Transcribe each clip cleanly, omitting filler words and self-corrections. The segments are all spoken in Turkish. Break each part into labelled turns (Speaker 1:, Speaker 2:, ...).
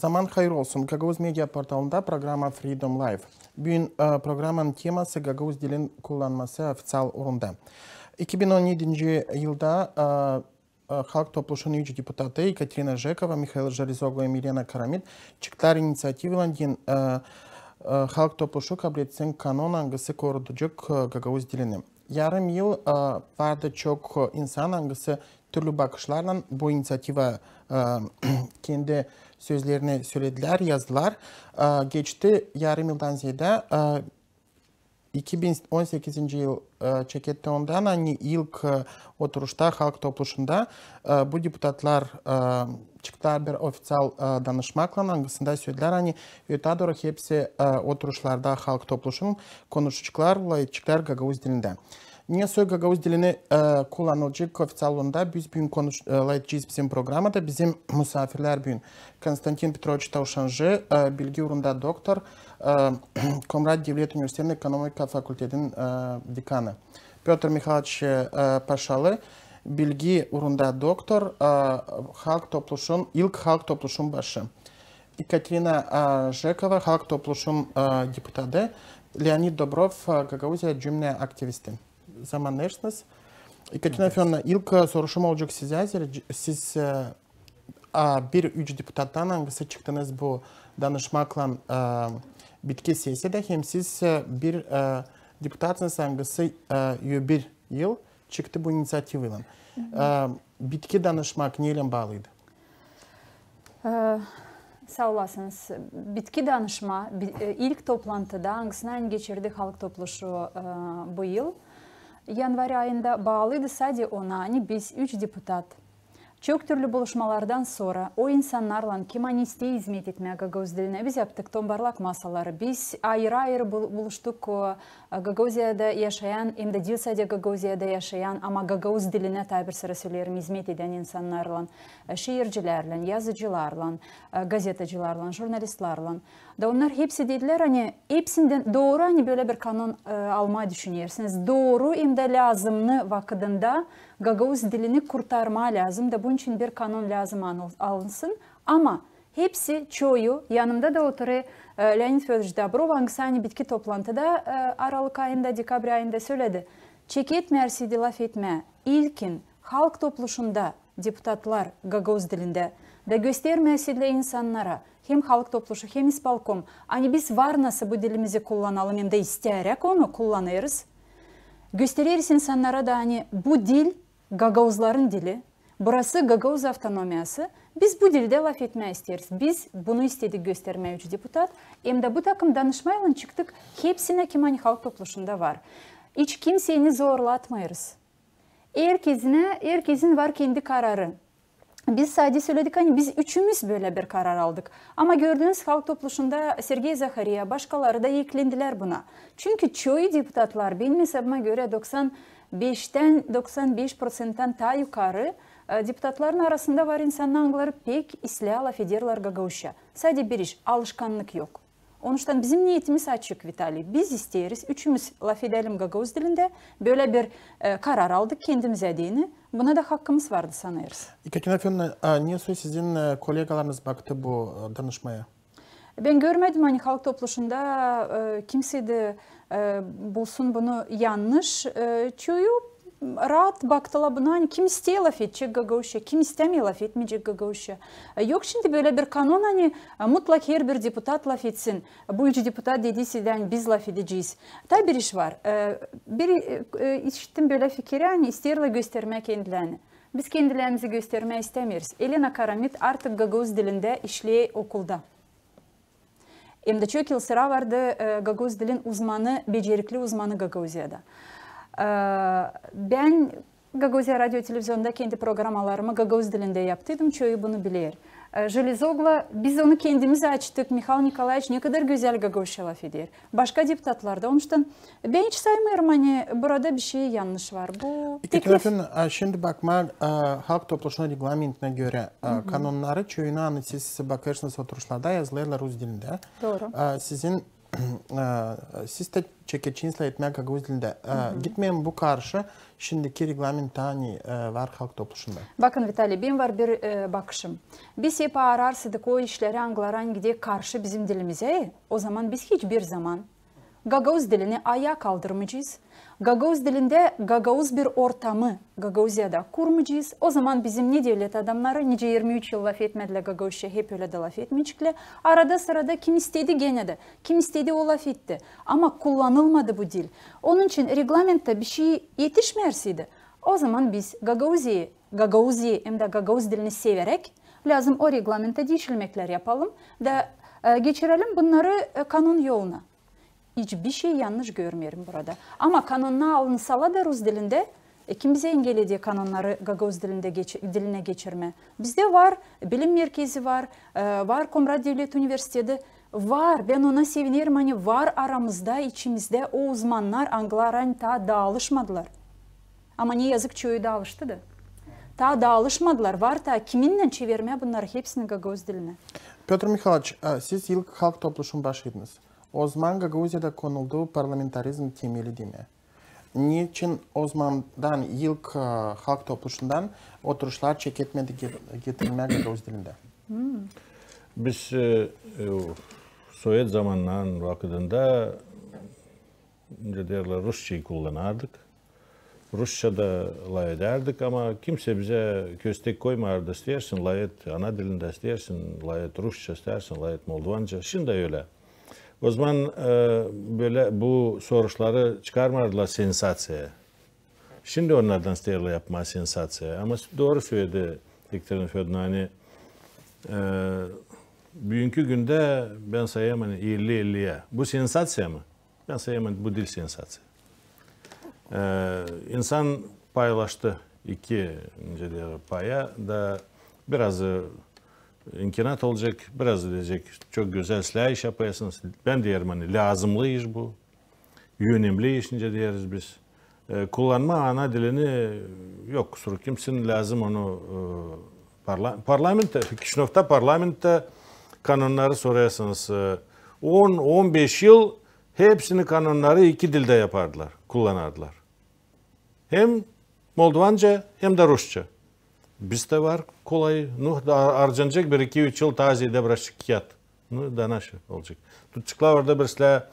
Speaker 1: Zaman hayır olsun. Gagavuz Medya portalında programa Freedom Live. Bugün programın teması Gagavuz dilin kullanması ofitsial orunda. 2017 yılda Halk Topluluğu'nun 3 deputatı Ekaterina Жекова, Mikhail Железоглou ve Milena Karamit çıktılar inisiyativiyle Halk Topluluğu kabul etsin kanun hangisi koruyacak Gagavuz dilini. Yarım yıl vardı çok insan hangisi türlü bakışlarla bu inisiyativa kendi sözlerini söylediler, yazdılar. Geçti yarım yıldan ziyade 2018 yıl çeketti ondan hani ilk oturuşta halk topluluğunda bu deputatlar çıktılar bir ofisyal danışmakla hangisinde söylediler hani öte doğru hepsi oturuşlarda halk topluluğunun konuşucular çıktılar Gagavuz dilinde. Niye soy Gagavuz dilini kullanılacak ofisyalında biz bugün konuşacağız bizim programda bizim misafirler bugün Konstantin Petrovich Tavşancı bilgi uğrunda doktor Komrat Devlet Üniversitesi'nin Ekonomika Fakültesi'nin dekanı Piotr Mikhailovich Paşalı bilgi uğrunda doktor halk topluluğunun ilk halk topluluğunun başı Ekaterina Жекова halk topluluğunun deputatı Leonid Dobrov Gagavuzya cümle aktivisti. Zamanlarsınız. Ekaterina Fyonovna, ilk soruşum olacak size. Siz bir üç deputattan hangisi çıktınız bu danışmakla bitki sesiyede hem siz bir deputatsınız hangisi bir yıl çıktı bu inisiyativayla. Bitki danışmak neyle bağlıydı?
Speaker 2: Sağ olasınız. Bitki danışma ilk toplantıda hangisini geçirdik halk topluluğu bu yıl. Yanvar ayında bağlıydı sadece ona hani biz 3 deputat. Çok türlü buluşmalardan sonra o insanlarla kim isteği hizmet etmeye Gagavuz diline biz yaptık tombarlak masaları. Biz ayrı ayrı buluştuk Gagavuzya'da yaşayan hem de dil sadece Gagavuzya'da yaşayan ama Gagavuz diline tabir sıra söylerim hizmet eden insanlarla, şiircilerle, yazıcılarla, gazetecilerle, jurnalistlerle. Da onlar hepsi dediler hani hepsinden doğru hani böyle bir kanun almayı düşünüyorsunuz. Doğru hem de lazımlı vakitinde Gagavuz dilini kurtarma lazım da bunun için bir kanun lazım alınsın. Ama hepsi çoğu yanımda da oturuyor Leonid Fyodoroviç Dobrov hangisi bitki toplantıda Aralık ayında, dekabr ayında söyledi. Çeket mersiydi laf etme. İlkin halk topluluğunda deputatlar Gagavuz dilinde da göstermesiyle insanlara hem halk topluluğu hem isbalkom hani biz var nasıl bu dilimizi kullanalım hem de isteyerek onu kullanırız. Gösteririz insanlara da hani bu dil Gagavuzların dili. Burası Gagavuz avtonomiyası. Biz bu dilde laf etmeye isteriz. Biz bunu istedik göstermeye 3 deputat. Hem de bu takım danışmayla çıktık. Hepsine kim hani halk topluluğunda var. Hiç kimseyi zorlatmayırız. Herkesin var kendi kararı. Biz sadece söyledik hani biz üçümüz böyle bir karar aldık. Ama gördüğünüz halk topluluğunda Sergey Zakhariya başkaları da eklendiler buna. Çünkü çoğu deputatlar benim hesabıma göre 95%'ten ta yukarı deputatların arasında var insanlar pek islah laf ederler Gagavuzca. Sadece bir iş, alışkanlık yok. Onun için bizim niyetimiz açık Vitali. Biz isteriz, üçümüz laf edelim Gagavuz dilinde. Böyle bir karar aldık kendimize diyeni. Buna da hakkımız vardı sanırız.
Speaker 1: Ekaterina Fyodorowna, niye sizin kolegalarınız baktı bu danışmaya?
Speaker 2: Ben görmedim hani halk topluluğunda kimse de bulsun bunu yanlış. Çoğu rahat baktılar buna hani kim isteye laf edecek Gagavuzca, kim istemiyor laf etmeyecek Gagavuzca. Yok şimdi böyle bir kanun hani mutlak her bir deputat laf etsin. Bu 3 deputat dediyse yani biz laf edeceğiz. Tabi bir iş var. Bir işittim böyle fikri hani isterler göstermeye kendilerini. Biz kendilerimizi göstermeye istemiyoruz. Elena Karamit artık Gagavuz dilinde işliyor okulda. Hem de çok yıl sıra vardı Gagavuz dilin uzmanı, becerikli uzmanı Gagavuzya'da. Ben Gagavuzya radyo televizyonda kendi programalarımı Gagavuz dilinde yaptıydım. Çoğu bunu bilir. Железоглou biz onu kendimiz açtık. Mikhail Nikolaevich ne kadar güzel Gagavuzca laf eder. Başka deputatlar da. Onun için ben hiç saymıyorum hani burada bir şey yanlış var. Bu teklif...
Speaker 1: Şimdi bakma halk topluluğunun reglamentine göre kanunları çoğuna siz bakarsınız oturuşlarda yazılırlar Rus dilinde.
Speaker 2: Doğru.
Speaker 1: Sizin siz de çekeceğinizle etmeye gagavuz dilinde. Gitmeyin bu karşı şimdiki reglamenta hani var halk topluluğunda.
Speaker 2: Bakın Vitali, benim var bir bakışım. Biz hep ararsıdık o işleri anglaran gidiyor karşı bizim dilimize. O zaman biz hiçbir zaman Gagavuz dilini ayağa kaldırmayacağız. Gagavuz dilinde Gagavuz bir ortamı Gagavuzya'da kurmayacağız. O zaman bizim ne devlet adamları nice 23 yıl laf etmediler Gagavuzca, hep öyle de laf etmeyecekler. Arada sırada kim istedi gene de, kim istedi o laf etti. Ama kullanılmadı bu dil. Onun için reglamentte bir şey yetişmerseydi. O zaman biz Gagavuz'u hem de Gagavuz dilini severek lazım o reglamente değişiklikler yapalım da geçirelim bunları kanun yoluna. Hiçbir şey yanlış görmüyorum burada. Ama kanununa alınsalar da Rus dilinde kim bize engelledi kanunları Gagavuz diline geçirme? Bizde var, bilim merkezi var, var Komrat Devlet Üniversitesi var. Ben ona sevinirim, hani var aramızda, içimizde o uzmanlar Anglaran ta dağılışmadılar. Ama ne yazık ki öyle dağılıştı. Ta dağılışmadılar, var ta kiminle çevirmeye bunları hepsini Gagavuz diline.
Speaker 1: Petr Mikhailovich, siz ilk halk topluluğun başıydınız. O zaman Gagavuzya'da konulduğu parlamentarizm temeli değil mi? Niçin o zamandan ilk halk topluluğundan oturuşlar çeketmedi getirilmeye Gagavuz dilinde?
Speaker 3: Biz Sovyet zamanlarının vakitinde Rusçayı kullanardık. Rusça'da lay ederdik ama kimse bize köstek koymardı. İstersin layet ana dilinde, istersin layet Rusça, istersin layet Moldovanca. Şimdi öyle. O zaman böyle bu soruları çıkarmadılar sensasyaya. Şimdi onlardan isterler yapma sensasyaya. Ama doğru söyledi Ekaterinina Fyodorowna. Hani bugünkü günde ben sayayım hani 50-50'ye. Bu sensasya mı? Ben sayayım bu dil sensasya. İnsan paylaştı iki paya da biraz imkanat olacak, biraz diyecek çok güzel silah iş yapıyorsunuz. Ben diyelim hani lazımlı iş bu. Önemli iş diyeriz biz. Kullanma ana dilini yok kusur kimsin lazım onu parlamentte, Kişinof'ta parlamentte kanunları soruyorsunuz. 10-15 yıl hepsini kanunları iki dilde yapardılar, kullanardılar. Hem Moldovanca hem de Rusça. Bizde var kolay. Harcanacak 1-2-3 yıl taziyede bırakacak. Da naşı olacak. Tutacaklar orada bir silah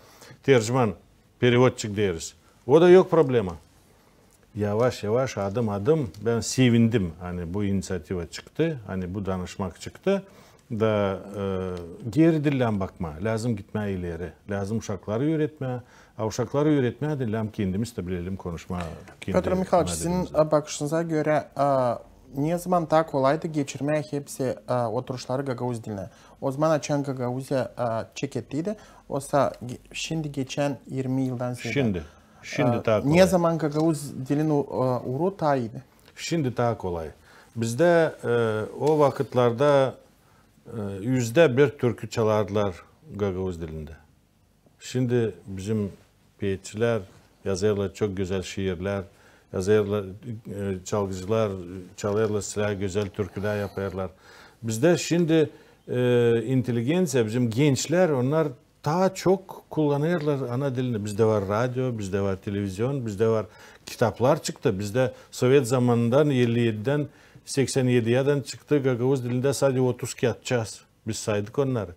Speaker 3: tercüman, perevotçik deriz. O da yok problema. Yavaş yavaş adım adım ben sevindim. Hani bu inisiyativa çıktı. Hani bu danışmak çıktı. Da geri dilden bakma. Lazım gitmeye ileri. Lazım uşakları öğretmeye. Uşakları öğretmeye de lazım kendimiz de bilelim konuşma.
Speaker 1: Petr Mikhailovich, sizin bakışınıza göre ne zaman daha kolaydı geçirmeye hepsi oturuşları Gagavuz diline? O zaman açan Gagavuzya çekettiydi. Oysa şimdi geçen 20 yıldan sonra.
Speaker 3: Şimdi daha kolay.
Speaker 1: Ne zaman Gagavuz dilini uğru daha iyiydi?
Speaker 3: Şimdi daha kolay. Bizde o vakitlerde %1 türkü çalardılar Gagavuz dilinde. Şimdi bizim piyetçiler yazarlar çok güzel şiirler, yazarlar, çalgıcılar çalarlar silah güzel türküler yaparlar. Bizde şimdi inteligensiya, bizim gençler onlar daha çok kullanırlar ana dilini. Bizde var radyo, bizde var televizyon, bizde var kitaplar çıktı. Bizde Sovyet zamanından 57'den 87'den çıktı Gagavuz dilinde sadece 30 kağıt çaz. Biz saydık onları.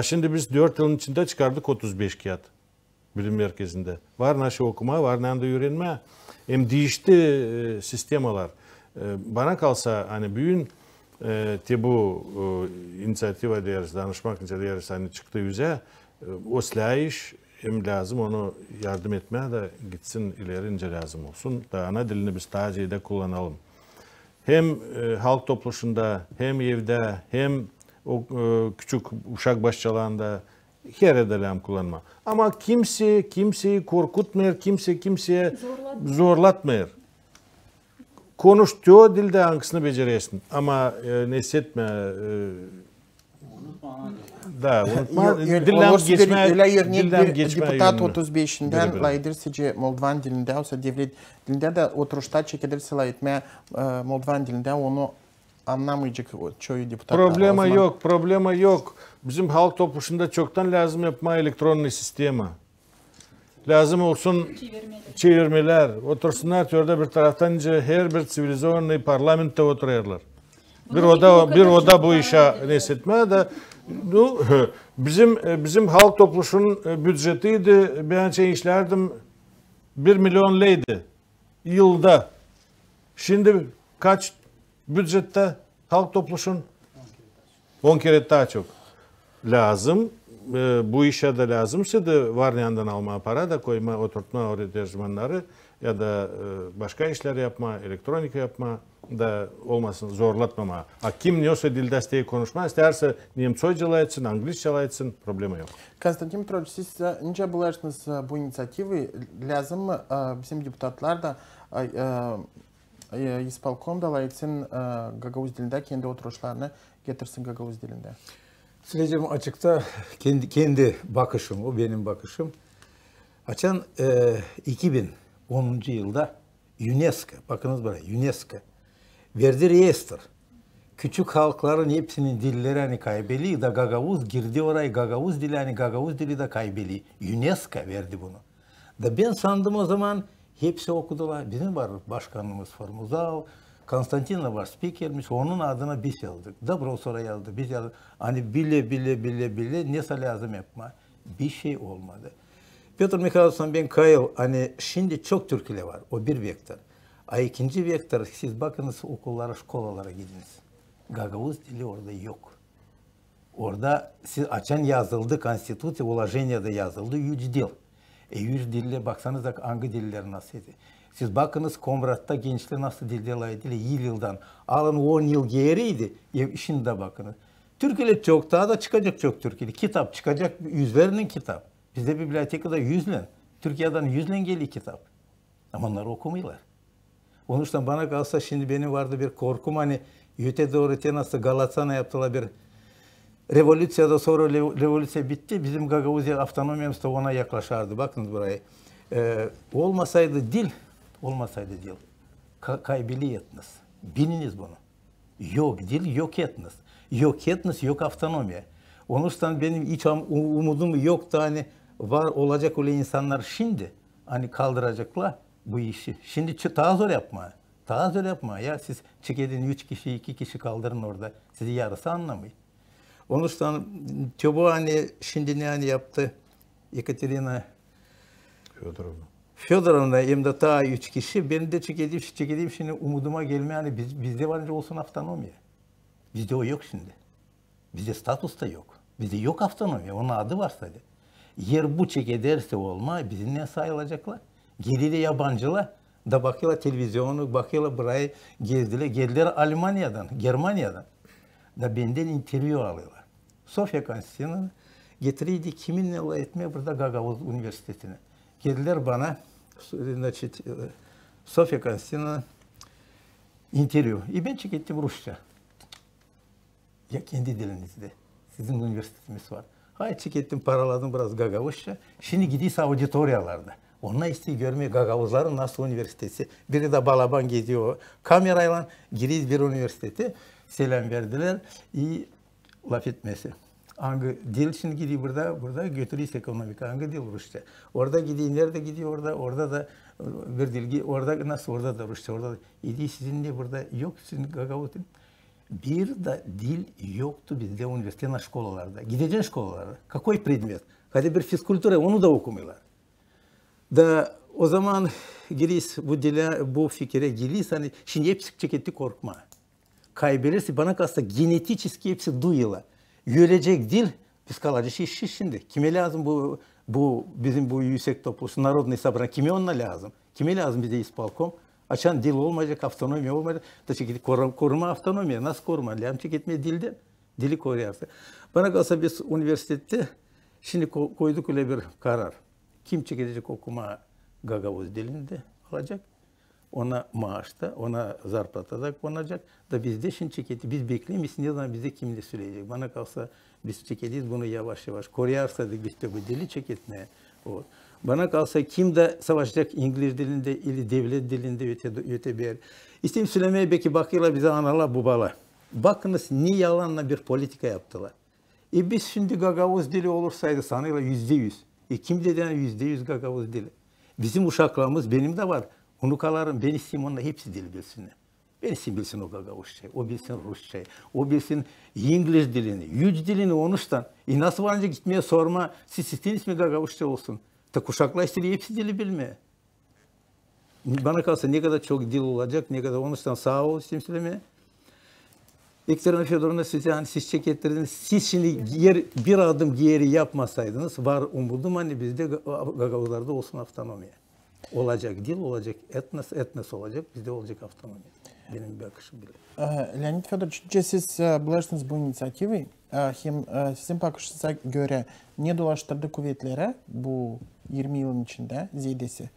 Speaker 3: Şimdi biz 4 yılın içinde çıkardık 35 kağıt bilim merkezinde. Var naşı okuma, var nanda öğrenme. Hem değişti sistemalar. Bana kalsa hani büyün bu inisiyativa deriz, danışmak deriz hani çıktı yüze. O silah iş hem lazım onu yardım etmeye de gitsin ilerince lazım olsun. Da ana dilini biz tacide kullanalım. Hem halk topluluğunda hem evde hem o küçük uşak başçalığında her edelim kullanma. Ama kimseyi korkutmuyor, kimseye zorlatmıyor. Konuştuğu dilde hangisini beceresin. Ama ne hissetme. Da unutma.
Speaker 1: Dilden geçme. Депутат 35'inden layıdırsici Moldovan dilinde, olsa devlet dilinde de oturuşta çekedirse layıtmaya Moldovan dilinde onu anlamayacak çoğu deputatlar.
Speaker 3: Problema yok. Bizim halk topluluğunda çoktan lazım yapma elektronik sistema. Lazım olsun çevirmeler. Otursunlar orada bir taraftan her bir sivilizasyonlu parlamentte oturuyorlar. Bir oda bu işe nesetme de bizim halk topluluğunun bütçetiydi. Ben işlerdim 1 milyon leydi yılda. Şimdi kaç bütçette halk topluluğunun 10 kere daha çok lazım. Bu işe de lazımsa da var yandan alma para da koyma, oturtma oraya tercümanları ya da başka işler yapma, elektronik yapma da olmasın, zorlatmama. Kim niyorsa dil desteği konuşma isterse Nemçoyca etsın, Anglisçe etsın, problemi yok.
Speaker 1: Konstantin Petrovич, siz nice bularsınız bu inisiyatifi? Lazım mı bizim deputatlar da исполкомda etsin Gagavuz dilinde kendi oturuşlarını getirsin Gagavuz dilinde?
Speaker 4: Söyleyeceğim açıkta kendi bakışım, o benim bakışım. Açan 2010 yılda UNESCO, bakınız buraya UNESCO verdi register. Küçük halkların hepsinin dilleri hani kaybeli da Gagavuz girdi oraya Gagavuz dili hani Gagavuz dili de kaybeli. UNESCO verdi bunu. Da ben sandım o zaman hepsi okudular. Bizim var başkanımız Formuzal, Konstantin'le var spikermiş. Onun adına biz yazdık. Dobro sonra yazdı. Biz yazdık. Hani bile neyse lazım yapma. Bir şey olmadı. Petr Mikhailov'dan ben Kayıl hani şimdi çok Türkiye var. O bir vektör. İkinci vektör siz bakınız okullara, şkolalara gidiniz. Gagavuz dili orada yok. Orada siz açan yazıldı, konstitüsya, ulaşenyada yazıldı 3 dil. 3 dille baksanız da hangi diller nasıl idi? Siz bakınız Komrat'ta gençler nasıl dillerle yıldan alın 10 yıl geriydi. Şimdi de bakınız. Türkiye'de çok daha da çıkacak çok Türkiye'de. Kitap çıkacak yüzlerinin kitap. Bizde bibliotekada 100'len. Türkiye'den 100'len geliyor kitap. Ama onları okumuyorlar. Onun için bana kalsa şimdi benim vardı bir korkum hani YÖT'de öğreten nasıl Galatasaray'a yaptılar bir revolüsyada sonra revolüsya bitti. Bizim Gagavuzya avtonomiyamız da ona yaklaşardı. Bakın buraya. Olmasaydı dil kaybediyorsunuz. Biliniz bunu. Yok dil, yok etiniz. Yok etiniz, yok avtonomiya. Onun için benim hiç umudum yok da hani var olacak öyle insanlar şimdi hani kaldıracaklar bu işi. Şimdi daha zor yapma. Daha zor yapma. Ya siz çekedin 3 kişi, 2 kişi kaldırın orada. Sizi yarısı anlamıyor. Onun için Tyobo hani şimdi ne hani yaptı? Ekaterina Fyodorovna hem de daha 3 kişi. Ben de çekediğim şimdi umuduma gelme hani bizde varınca olsun avtonomiya. Bizde o yok şimdi. Bizde status da yok. Bizde yok avtonomiya. Onun adı var sadece. Yer bu çekederse olma bizim ne sayılacaklar? Geriyle yabancılar da bakıyorlar televizyonu, bakıyorlar burayı geldiler Almanya'dan, Germanya'dan. Da benden interview alıyorlar. Sofya Konstantinoğlu getiriydi kiminle etmeye burada Gagavuz Üniversitesi'ne. Geldiler bana, Sofya Konstantinoğlu interview. Ben çekettim Rusça. Ya kendi dilinizde. Sizin üniversitemiz var. Hayır çekettim, paraladım biraz Gagavuzça. Şimdi gidiyorsa auditoriyalarda. Onlar isteği görmeye Gagavuzların nasıl üniversitesi. Biri de balaban geziyor. Kamerayla giriyiz bir üniversitete. Selam verdiler. İyi laf etmesi. Hangi dil şimdi gidiyor burada götürüyoruz ekonomik. Hangi dil Rusça. Orada gidiyor, nerede gidiyor orada da bir dil. Orada nasıl orada da Rusça. Orada da. İyi sizin de burada yok. Sizin Gagavuz dil. Bir de dil yoktu bizde üniversite şkolalarda. Gideceğin şkolalara. Какой предмет? Hadi bir fizkultura onu da okumuyorlar. Da o zaman giriş bu dile, bu fikre giriş hani şimdi hepsi çeketti korkma. Kaybederse bana kalsa genetik hepsi duyuyorlar. Yörecek dil psikolojik iş şimdi. Kime lazım bu bizim bu yüksek topluluğu, narodный собрание, kime onunla lazım? Kime lazım bize исполком? Açan dil olmayacak, avtonomiya olmayacak. Da çeketi koruma avtonomiya. Nasıl koruma? Lazım çeketmeye dilden. Dili koruyarsa. Bana kalsa biz üniversitede şimdi koyduk öyle bir karar. Kim çekecek okuma Gagavuz dilinde alacak. Ona maaşta, ona zarplata da konacak. Da bizde şimdi çeketi. Biz bekleyemeyiz. Ne zaman bize kim de söyleyecek. Bana kalsa biz çeketiyiz bunu yavaş yavaş. Koruyarsa da biz de bu dili çeketmeye. Bana kalsa kim de savaşacak İngiliz dilinde, ili devlet dilinde öte bir yer. İsteyim söylemeye belki bakıyorlar bize analar babalar. Bakınız ne yalanla bir politika yaptılar. Biz şimdi Gagavuz dili olursaydı sanıyla %100. Kim dedi yani %100 Gagavuz dili? Bizim uşaklarımız, benim de var. Unukalarım, ben isteyeyim onunla hepsi dili bilsinler. Ben isteyeyim bilsin o Gagavuzçayı, o bilsin Rusçayı, o bilsin İngiliz dilini, yüz dilini onuştan. Nasıl varınca gitmeye sorma, siz istediğiniz mi Gagavuzça olsun? Ta kuşaklar istediği hepsi dili bilmeye. Bana kalsa ne kadar çok dil olacak, ne kadar onuştan sağ ol isteyeyim söylemeye. Ekstrem Fyodorovna size hani siz çekettirdiniz. Siz şimdi bir adım geri yapmasaydınız var umudum hani bizde Gagavuzlarda olsun автономия. Olacak dil olacak, etnos olacak, bizde olacak автономия. Benim bir akışım bile.
Speaker 1: Leonid Fedorovич, siz bulaştınız bu inisiyativi. Hem sizin bakışınıza göre ne dolaştırdı kuvvetlere bu 20 yılın içinde ziyadesi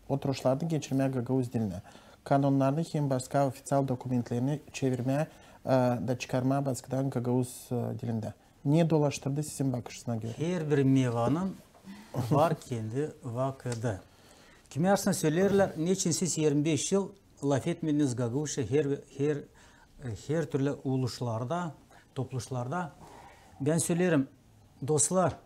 Speaker 1: oturuşlarda geçirmeye Gagavuz diline? Kanonlarda hem başka ofisyal dokumentlerini çevirmeye da çıkarmaya baskıdan Gagavuz dilinde. Niye dolaştırdı sizin bakışına göre?
Speaker 5: Her bir meyvanın var kendi vakıdı. Kimi aslında söylerler, niçin siz 25 yıl laf etmediniz Gagavuzca her türlü uluşlarda, topluluşlarda. Ben söylerim, dostlar,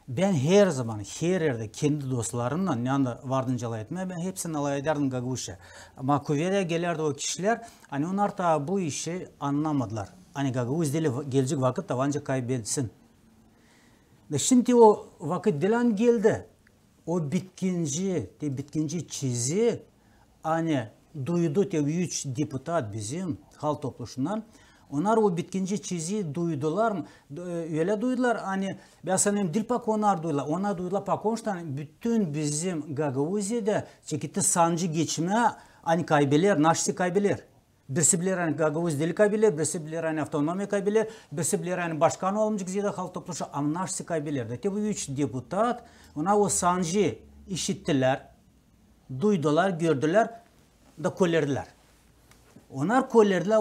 Speaker 5: ben her zaman, her yerde kendi dostlarımla ne anda vardınca alay etmeye, ben hepsini alay ederdim Gagavuzca. Ama kuvvete gelirdi o kişiler, hani onlar da bu işi anlamadılar. Hani Gagavuz dili gelecek vakit de ancak kaybetsin. Şimdi o vakit dilen geldi. O bitkinci çizi hani duydu tabii 3 deputat bizim halk topluluğundan. Onlar o bitkinci çiziyi duydular mı? Öyle duydular hani ben sanırım dil pak onlar duydular. Ona duydular pak ondan bütün bizim Gagavuz'da çekitti sancı geçme hani kaybeler, naşsi kaybeler. Birisi bilir hani Gagavuz dili kaybeler, birisi bilir hani avtonomiya kaybeler, birisi bilir hani başkan olmayacak ziyade halk topluluğu ama naşsi kaybeler. Tabi bu 3 deputat ona o sancı işittiler, duydular, gördüler da kollerdiler. Onlar kollerdiler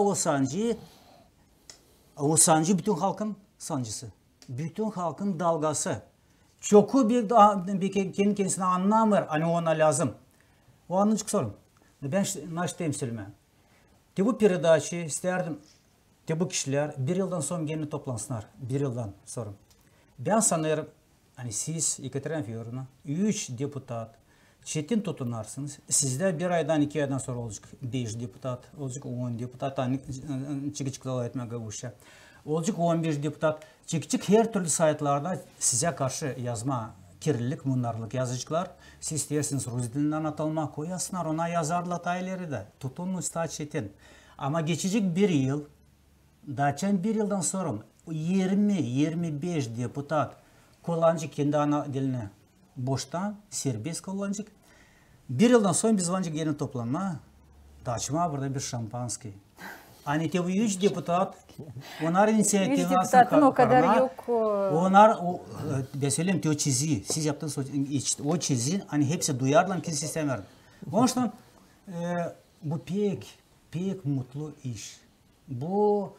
Speaker 5: o sancı bütün halkın sancısı. Bütün halkın dalgası. Çoku bir kendi kendisine anlamır. Hani ona lazım. O anlıcık sorun. Ben naş temsilime. Bu передачи isterdim. Bu kişiler bir yıldan sonra gene toplansınlar. Bir yıldan sonra. Ben sanırım hani siz Yekaterina Fyodorowna 3 deputat çetin tutunarsınız. Sizde bir aydan 2 aydan sonra olacak 5 deputat, olacak 10 deputat, hani çıkıcıklar etmeye Gagavuzca. Olacak 15 deputat. Çıkıcık her türlü saytlarda size karşı yazma, kirlilik, munarlık yazıcılar. Siz isterseniz Rus dilinden atılma koyasınlar, ona yazarlar tayları da. Tutun usta çetin. Ama geçecek bir yıl, daçan bir yıldan sonra 20-25 deputat kullanacak kendi ana dilini boştan, serbest kullanacak. Bir yıldan sonra biz ancak yeni toplanma, daçma burada bir şampanski. Hani bu 3 deputat, onlar inisiyatifini
Speaker 2: 3 deputatın o kadar yok.
Speaker 5: Onlar, ben söyleyeyim o çiziyi, siz yaptığınız o çiziyi, hani hepsi duyarlar ki sistem verdi. Onun için bu pek mutlu iş. Bu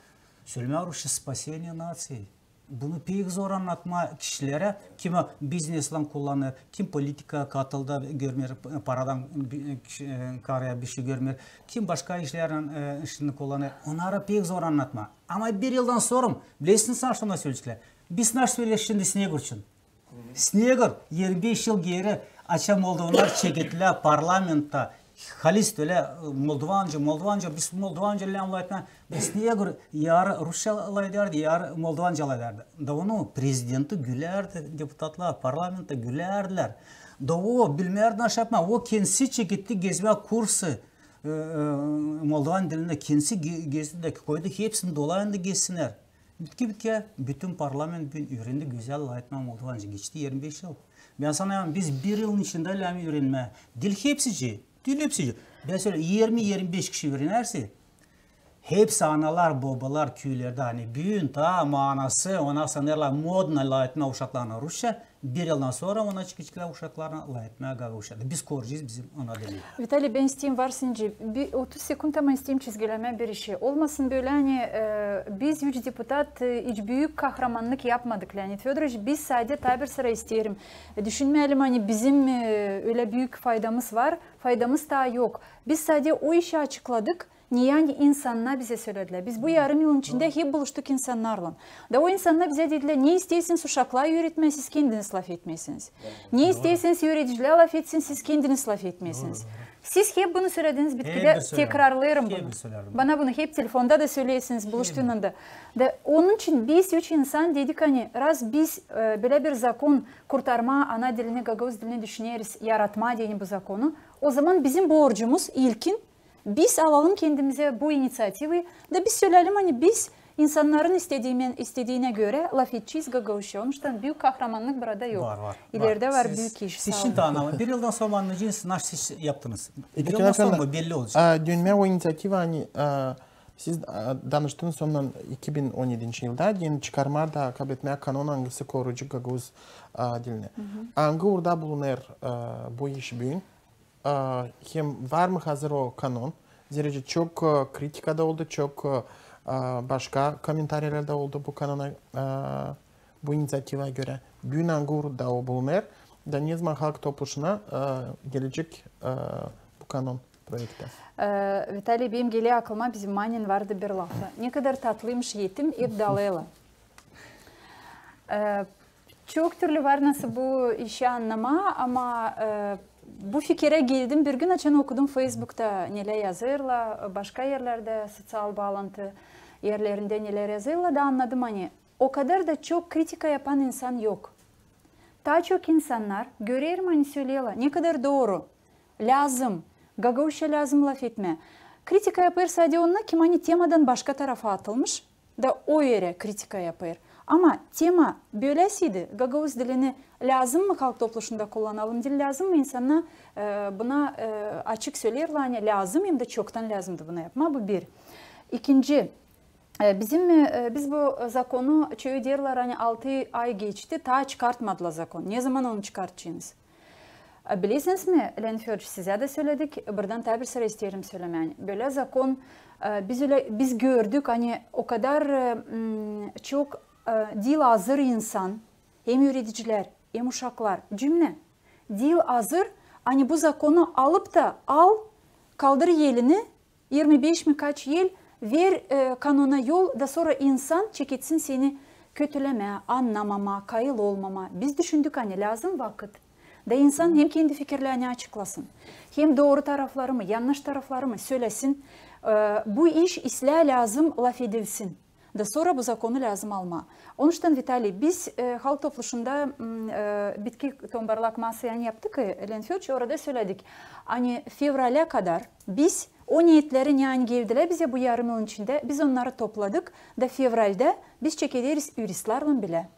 Speaker 5: söyleme Rusça spasение nации. Bunu pek zor anlatma kişilere, kim biznesle kullanır, kim politika katıldı görmüyor, paradan karaya bir şey görmüyor, kim başka işlerin işini kullanır, onlara pek zor anlatma. Ama bir yıldan sonra, bilirsiniz aslında söyleyecekler, biz naş söyleşinde Snegur için. Snegur 25 yıl geri açam oldu, onlar çekettiler parlamentta. Halist öyle Moldovanca, biz Moldovanca ile anlayatma. Biz niye gör, yar Rusça alaydardı, yar Moldovanca alaydardı. Da onu prezidenti gülerdi, deputatlar parlamentte gülerdiler. Da o bilmerdi aş yapma, o kendisi çekitti gezme kursu. Moldovan dilinde kendisi gezdi de koydu ki hepsini dolayında gezsinler. Bitki bütün parlament öğrendi güzel alayatma Moldovanca geçti 25 yıl. Ben sana biz bir yılın içinde öğrenme. Dil hepsici. Ben söyleyeyim 20-25 kişi öğrenerse hepsi analar, babalar, köylerde hani büyün ta manası ona sanırlar modna layetme uşaklarına Rusça. Bir yıldan sonra ona çıkıcıklar uşaklarına layetmeye Gagavuzca'da. Biz koruyacağız bizim ona deniyor.
Speaker 2: Vitali ben isteyeyim varsınca bir 30 sekund ama isteyeyim çizgileme bir işi. Olmasın böyle hani biz 3 deputat hiç büyük kahramanlık yapmadık Leonid Fedorovich. Biz sadece tabir sıra isteyelim. Düşünmeyelim hani bizim öyle büyük faydamız var. Faydamız daha yok. Biz sadece o işi açıkladık. Yani insanlar bize söylediler. Biz bu yarım yılın içinde hep buluştuk insanlarla. Da o insanlar bize dediler, ne isteyseniz uşaklar öğretmez, siz kendiniz laf etmezsiniz. Ne isteyseniz öğreticiler laf etsin, siz kendiniz laf etmezsiniz. Siz hep bunu söylediniz, bitkide tekrarlarım bunu. Bana bunu hep telefonda da söyleyesiniz, buluştuğunda. Da onun için biz üç insan dedik hani, biz böyle bir zakon kurtarma, ana dilini, Gagavuz dilini düşünüyoruz, yaratma diye bu zakonu. O zaman bizim borcumuz ilkin, biz alalım kendimize bu inisiyatifi da biz söyleyelim hani biz insanların istediğine göre laf edeceğiz Gagavuz'a. Onun için büyük kahramanlık burada yok.
Speaker 5: Var.
Speaker 2: İleride var büyük iş.
Speaker 5: Siz şimdi anlamı. Bir yıldan sonra anlayacağınız nasıl siz yaptınız. Bir yıldan sonra belli olacak.
Speaker 1: Dünya o inisiyatif hani siz danıştığınız sonundan 2017 yılda yeni çıkarma da kabul etmeye kanun hangisi koruyucu Gagavuz diline. Hangi orada bulunur bu iş bugün? Hem var mı hazır o kanun? Zira çok kritika da oldu, çok başka komentarlar da oldu bu kanuna, bu inisiyativa göre. Bugün hangi orada o bulunur? Da ne zaman halk topluluğuna gelecek bu kanun projekti?
Speaker 2: Vitali, benim geliyor aklıma bizim manin vardı bir lafı. Ne kadar tatlıymış yetim, hep dalayla. Çok türlü var nasıl bu işi anlama ama bu fikire geldim. Bir gün açan okudum Facebook'ta neler yazırlar, başka yerlerde sosyal bağlantı yerlerinde neler yazırlar da anladım hani o kadar da çok kritika yapan insan yok. Daha çok insanlar görüyorum hani söylüyorlar ne kadar doğru, lazım, Gagavuz'a lazım laf etme. Kritika yapar sadece onunla kim hani temadan başka tarafa atılmış da o yere kritika yapar. Ama tema böylesiydi. Gagavuz dilini lazım mı halk topluluğunda kullanalım? Dil lazım mı insanlar buna açık söylerler. Hani lazım hem de çoktan lazımdı buna yapma. Bu bir. İkinci, biz bu zakonu çoğu derler hani 6 ay geçti. Ta çıkartmadılar zakon. Ne zaman onu çıkartacağınız? Bilirsiniz mi? Lenförç size de söyledik. Buradan tabi sıra isterim söylemeyi. Böyle zakon biz gördük hani o kadar çok dil hazır insan, hem öğreticiler hem uşaklar cümle. Dil hazır, hani bu zakonu alıp da kaldır yelini 25 mi kaç yıl ver kanuna yol da sonra insan çeketsin seni kötüleme, anlamama, kayıl olmama. Biz düşündük hani lazım vakit. Da insan hem kendi fikirlerini açıklasın, hem doğru tarafları mı, yanlış tarafları mı söylesin. Bu iş islah lazım, laf edilsin. Da sonra bu zakonu lazım alma. Onun için Vitali, biz halk topluluğunda bitki tombarlakması yani yaptık Lenförç, orada söyledik. Hani fevrale kadar biz o niyetlerin yani geldiler bize bu yarım yılın içinde. Biz onları topladık da fevralde biz çekeriz juristlerle bile.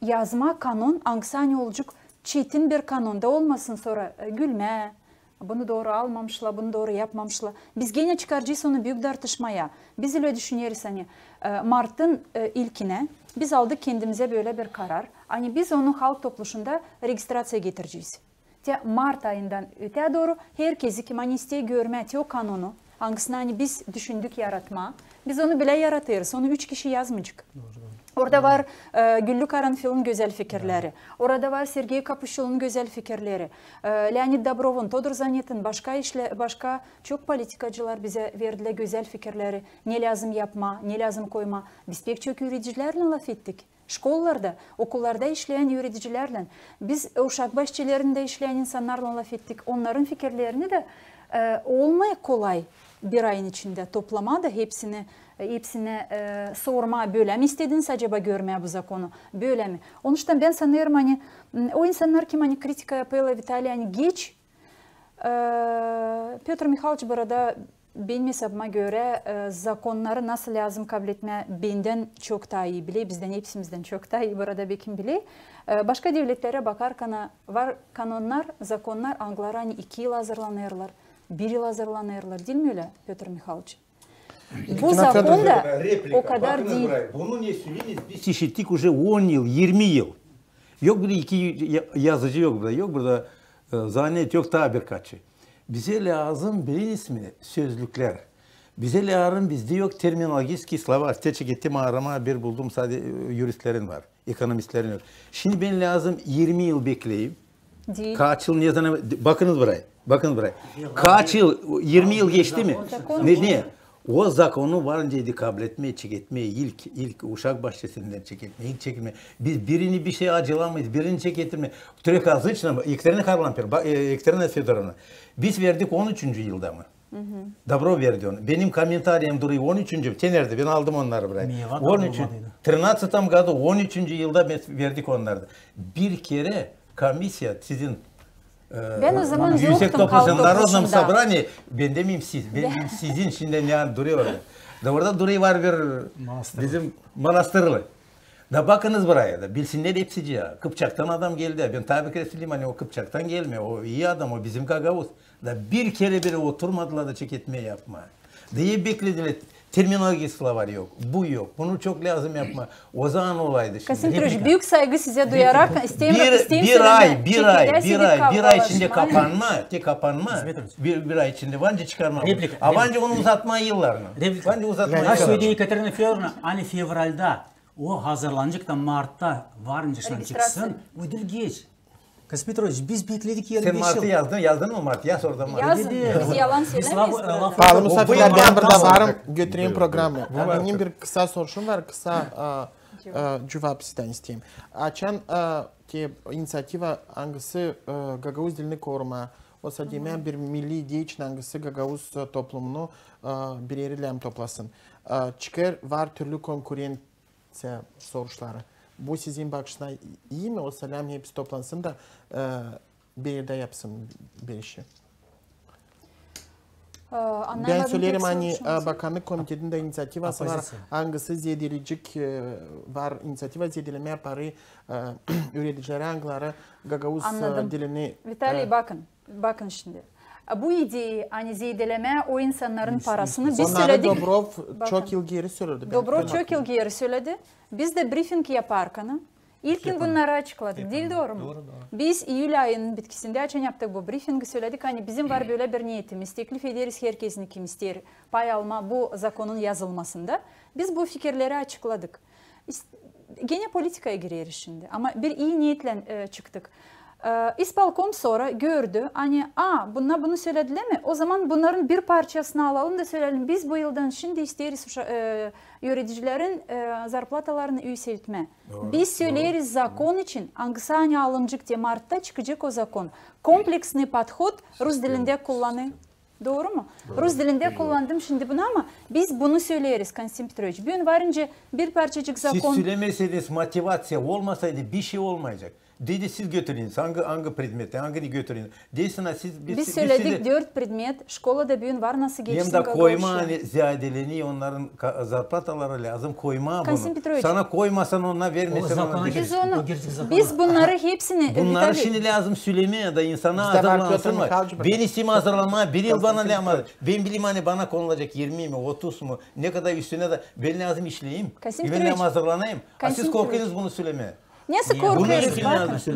Speaker 2: Yazma kanun, angsani olacak çetin bir kanunda olmasın sonra gülme. Bunu doğru almamışlar, bunu doğru yapmamışlar. Biz gene çıkaracağız onu büyük tartışmaya. Biz öyle düşünüyoruz hani Mart'ın ilkine biz aldık kendimize böyle bir karar. Hani biz onu halk topluluğunda registrasyon getireceğiz. Mart ayından öte doğru herkesi kim hani isteği görme o kanunu hangisini hani biz düşündük yaratma. Biz onu bile yaratırız. Onu 3 kişi yazmayacak. Orada var Güllü Karanfil'in güzel fikirleri. Orada var Sergey Kapışıl'ın güzel fikirleri. Leonid Dobrov'un, Todor Zanet'in başka çok politikacılar bize verdiler güzel fikirleri. Ne lazım yapma, ne lazım koyma. Biz pek çok öğreticilerle laf ettik. Şkollarda, okullarda işleyen öğreticilerle. Biz uşak bahçelerinde işleyen insanlarla laf ettik. Onların fikirlerini de olmaya kolay bir ayın içinde toplama da hepsine sorma böyle mi istediniz acaba görmeye bu zakonu böyle mi? Onun için ben sanıyorum hani o insanlar kim hani kritika yapıyorlar Vitali hani geç Piotr Mikhailovich burada benim hesabıma göre zakonları nasıl lazım kabul etme benden çok daha iyi bile bizden hepsimizden çok daha iyi burada bekim bile. Başka devletlere bakarken var kanunlar, zakonlar Anglara hani 2 yıl hazırlanırlar, 1 yıl hazırlanırlar değil mi öyle Piotr Mikhailovich? Bu zakon da o kadar değil.
Speaker 4: Bunu ne söyleyiniz? Biz işittik уже 10 yıl, 20 yıl. Yok burada 2 yazıcı yok burada. Yok burada zannet yok daha birkaçı. Bize lazım bir ismi sözlükler. Bize lazım bizde yok terminolojik slova. Çekettim arama bir buldum sadece juristlerin var. Ekonomistlerin yok. Şimdi ben lazım 20 yıl bekleyeyim.
Speaker 2: Değil.
Speaker 4: Kaç yıl ne zaman bakınız buraya. Bakınız buraya. Kaç yıl 20 yıl geçti mi? Ne? O zakonu varıncaydı kabul etmeye, çeketmeye, ilk uşak bahçesinden çeketmeye, ilk çekilmeye. Biz birini bir şey acılamayız, birini çeketmeye. Türk azı için ama Ekterina Karlamper, Ekterina Fedorovna. Biz verdik 13. yılda mı? Dobro verdi onu. Benim komentariyem duruyor 13. Tenerde ben aldım onları buraya. 13. 13 году 13. yılda verdik onları. Bir kere komisya sizin
Speaker 2: ben o zaman
Speaker 4: Yüksek
Speaker 2: yoktum halk
Speaker 4: Narodном
Speaker 2: topluluğunda.
Speaker 4: Собрании, ben demeyeyim siz, ben sizin şimdi yani duruyor orada. Da orada duruyor var bir bizim manastırlı. Da bakınız buraya da bilsinler hepsici ya. Kıpçak'tan adam geldi. Ben tabi kesileyim hani o Kıpçak'tan gelmiyor. O iyi adam, o bizim Gagavuz. Da bir kere bile oturmadılar da çeketmeye yapma. Diye beklediler. Terminolojisi var yok. Bu yok. Bunu çok lazım yapma. O zaman olaydı şimdi.
Speaker 2: Kasim Petrovic, büyük saygı size duyarak isteyeyim
Speaker 4: bir ay içinde kapanma. Bir ay içinde bence çıkarma. Bence onu uzatma yıllarını. Bence uzatma
Speaker 5: Ya
Speaker 4: yıllarını.
Speaker 5: söyledi Ekaterina Fedorovna, hani fevralda o hazırlanacak da Mart'ta varıncasından çıksın. Ödül geç. Kasim Petrovic, biz bekledik 25 yıl.
Speaker 4: Sen Mart'ı yazdın mı Mart? Yaz orada Mart.
Speaker 2: Yazın. Biz yalan söylemeyiz.
Speaker 1: Pahalı misafirler,
Speaker 4: Bu
Speaker 1: ben burada
Speaker 4: tamam.
Speaker 1: varım, götüreyim
Speaker 4: Buyurun,
Speaker 1: programı.
Speaker 4: buyurun.
Speaker 1: Benim bir kısa soruşum var, kısa cevap sizden isteyeyim. Açan ki inisiyativa hangisi Gagavuz dilini koruma, o sadece bir milli diye için hangisi Gagavuz toplumunu bir yeriyle toplasın. Çıkar var türlü konkurensiya soruşları. Bu sizin bakışına iyi mi? O selam hepsi toplansın da bir yerde yapsın bir işi. Ben söylerim hani Bakanlık Komitesi'nde inisiyativası var. Hangisi zedilecek var inisiyativa zedeleme yaparı üreticilere hangileri Gagavuz dilini...
Speaker 2: Vitali bakın şimdi. Bu ideyi hani zedeleme o insanların parasını biz söyledik.
Speaker 1: Onları Dobrov çok yıl geri söyledi.
Speaker 2: Dobrov çok yıl geri söyledi. Biz de briefing yaparken ilk yıl bunları açıkladık. Değil doğru mu? Doğru. Biz Eylül ayının bitkisinde açan yaptık bu briefingi söyledik. Hani bizim var böyle bir niyetimiz. Teklif ederiz herkesin kim ister pay alma bu zakonun yazılmasında. Biz bu fikirleri açıkladık. Gene politikaya gireriz şimdi ama bir iyi niyetle çıktık. İspalkom sonra gördü hani bunu söylediler mi? O zaman bunların bir parçasını alalım da söyleyelim. Biz bu yıldan şimdi isteriz yöneticilerin zarplatalarını yükseltme. Biz söyleriz zakon için hangisi hani alınacak diye Mart'ta çıkacak o zakon. Kompleksli подход Rus dilinde kullanı. Doğru mu? Doğru. Rus dilinde kullandım şimdi bunu ama biz bunu söyleriz Kasim Petrovic. Gün varınca bir parçacık zakon...
Speaker 4: Siz söylemeseydiniz motivasyon olmasaydı bir şey olmayacak. Dedi siz götürün, hangi predmeti, hangini götürün. Desin siz...
Speaker 2: Biz söyledik 4 predmet, şkolada bugün var nasıl geçsin.
Speaker 4: Hem de koyma ziyadeleni onların zarplataları lazım koyma bunu. Sana koymasan ona vermesen ona.
Speaker 2: Biz bunları hepsini...
Speaker 4: Bunları şimdi lazım söylemeye ya da insana hazırlansın var. Ben isim hazırlamaya bir yıl bana lazım. Ben bileyim hani bana konulacak 20 mi 30 mu ne kadar üstüne de ben lazım işleyeyim. Ben hazırlanayım. Siz korkuyorsunuz bunu söylemeye.
Speaker 2: Nasıl korkuyoruz?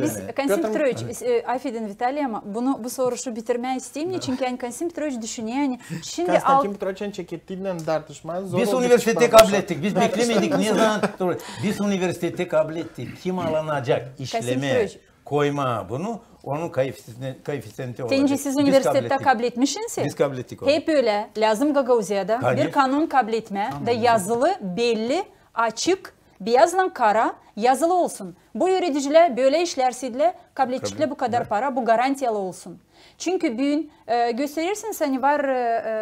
Speaker 2: Biz Kasim Petrovic, affedin Vitali ama bu soruşu bitirmeyi isteyeyim. Çünkü yani Kasim Petrovic düşünüyor. Yani şimdi
Speaker 1: Kasim Petrovic'in çekettiğinden tartışmaz.
Speaker 4: Biz üniversitede kabul ettik. Biz beklemedik. Ne zaman? Biz üniversitede kabul ettik. Kim alınacak işleme, koyma bunu? Onun koefisiyenti olacak.
Speaker 2: Tence siz üniversitede kabul etmişsiniz.
Speaker 4: Biz kabul ettik onu.
Speaker 2: Hep öyle. Lazım Gagavuzya'da bir kanun kabul etme. Da yazılı, belli, açık, beyazla kara yazılı olsun. Bu yöneticiler böyle işlerse kabul edecekler bu kadar para, bu garantiyalı olsun. Çünkü bugün gösterirsiniz hani var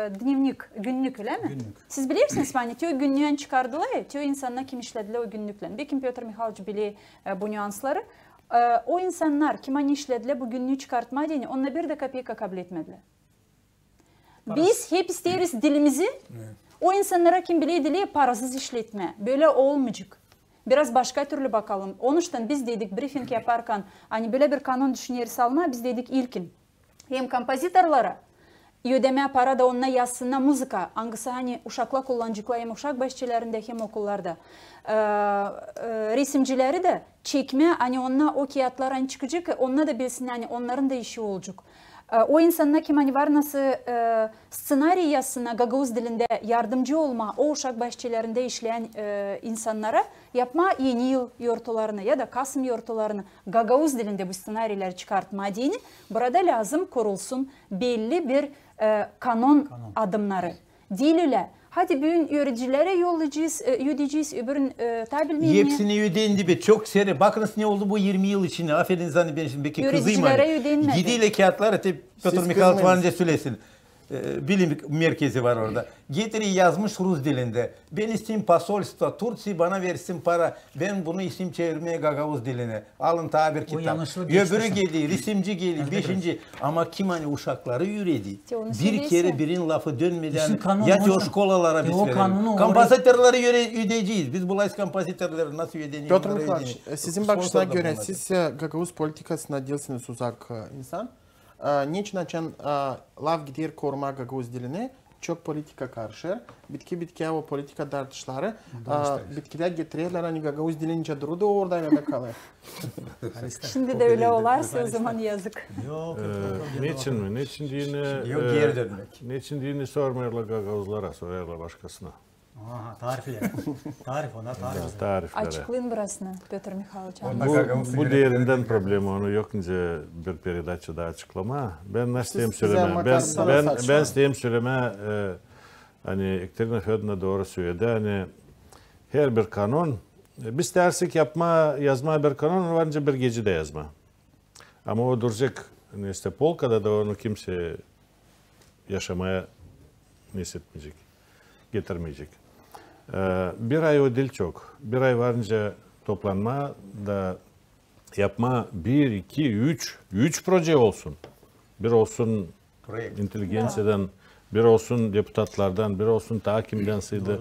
Speaker 2: günlük öyle mi? Günlük. Siz bilirsiniz hani tüy günlüğün çıkardılar ya, tüy insanlar kim işlediler o günlüklerini. Belki Piotr Mikhailovich bile bu nüansları. O insanlar kim hani işlediler bu günlüğü çıkartma diye onunla bir de kapika kabul etmediler. Biz hep isteriz dilimizi, o insanlara kim bile dili parasız işletme. Böyle olmayacak. Biraz başka türlü bakalım. Onun için biz dedik briefing yaparken hani böyle bir kanun düşünürüz alma biz dedik ilkin. Hem kompozitorlara ödeme para da onunla yazsınlar müzika. Hangisi hani uşakla kullanacaklar hem uşak bahçelerinde hem okullarda. Resimcileri de çekme hani onunla o kağıtlar hani çıkacak onunla da bilsin hani onların da işi olacak. O insanına kim hani var nasıl ssenariy yazsına Gagavuz dilinde yardımcı olma, o uşak bahçelerinde işleyen insanlara yapma yeni yıl yortularını ya da Kasım yortularını Gagavuz dilinde bu senaryoları çıkartma diyeni burada lazım kurulsun belli bir kanon adımları. Diliyle. Hadi bugün öğrencilere yollayacağız, öbürün tabilmeyi.
Speaker 4: Hepsini ödendi be. Çok seri. Bakınız ne oldu bu 20 yıl içinde. Aferin sana ben şimdi belki kızıyım.
Speaker 2: Öğrencilere ödenmedi.
Speaker 4: Gidiyle kağıtlar Petr Mikhail Tvanca söylesin. Bilim merkezi var orada. Getiri yazmış Rus dilinde. Ben isteyeyim pasolstva, Tursi bana versin para. Ben bunu isteyeyim çevirmeye Gagavuz diline. Alın tabir kitap. Öbürü geldi, resimci geldi, beşinci. Ama kim hani uşakları yürüdü. Bir kere birin lafı dönmeden ya o şkolalara biz verelim. Kompozitörleri ödeyeceğiz. Biz bulayız kompozitörleri nasıl ödeniyor?
Speaker 1: Petr Mikhail, sizin bakışına göre siz Gagavuz politikasına değilsiniz uzak insan. Niçin açan lav gider koruma Gagavuz dilini çok politika karşı. Bitki o politika tartışları bitkiler getirirler hani Gagavuz dilince durdu orada öyle kalır.
Speaker 2: Şimdi de öyle olarsa o zaman yazık.
Speaker 3: Niçin mi? Niçin diyeni?
Speaker 4: Yok geri dönmek.
Speaker 3: Niçin diyeni sormuyorlar Gagavuzlara, sorarlar başkasına.
Speaker 5: Aha, tarifler.
Speaker 3: Tariflere.
Speaker 2: Açıklayın burasını Petr Mikhail.
Speaker 3: Bu değerinden problemi onu yok ince bir peridaçada açıklama. Ben isteyeyim söyleme. Ben isteyeyim söyleme. Hani Ekterina Fyodorovna doğru söyledi. Hani her bir kanun biz dersik yazma bir kanun varınca bir gecede yazma. Ama o duracak hani işte Polka'da da onu kimse yaşamaya hissetmeyecek, getirmeyecek. Bir ay o dil çok. Bir ay varınca toplanma da yapma 1, 2, 3 proje olsun. Bir olsun inteligensiyadan, bir olsun deputatlardan, bir olsun takimden sayıda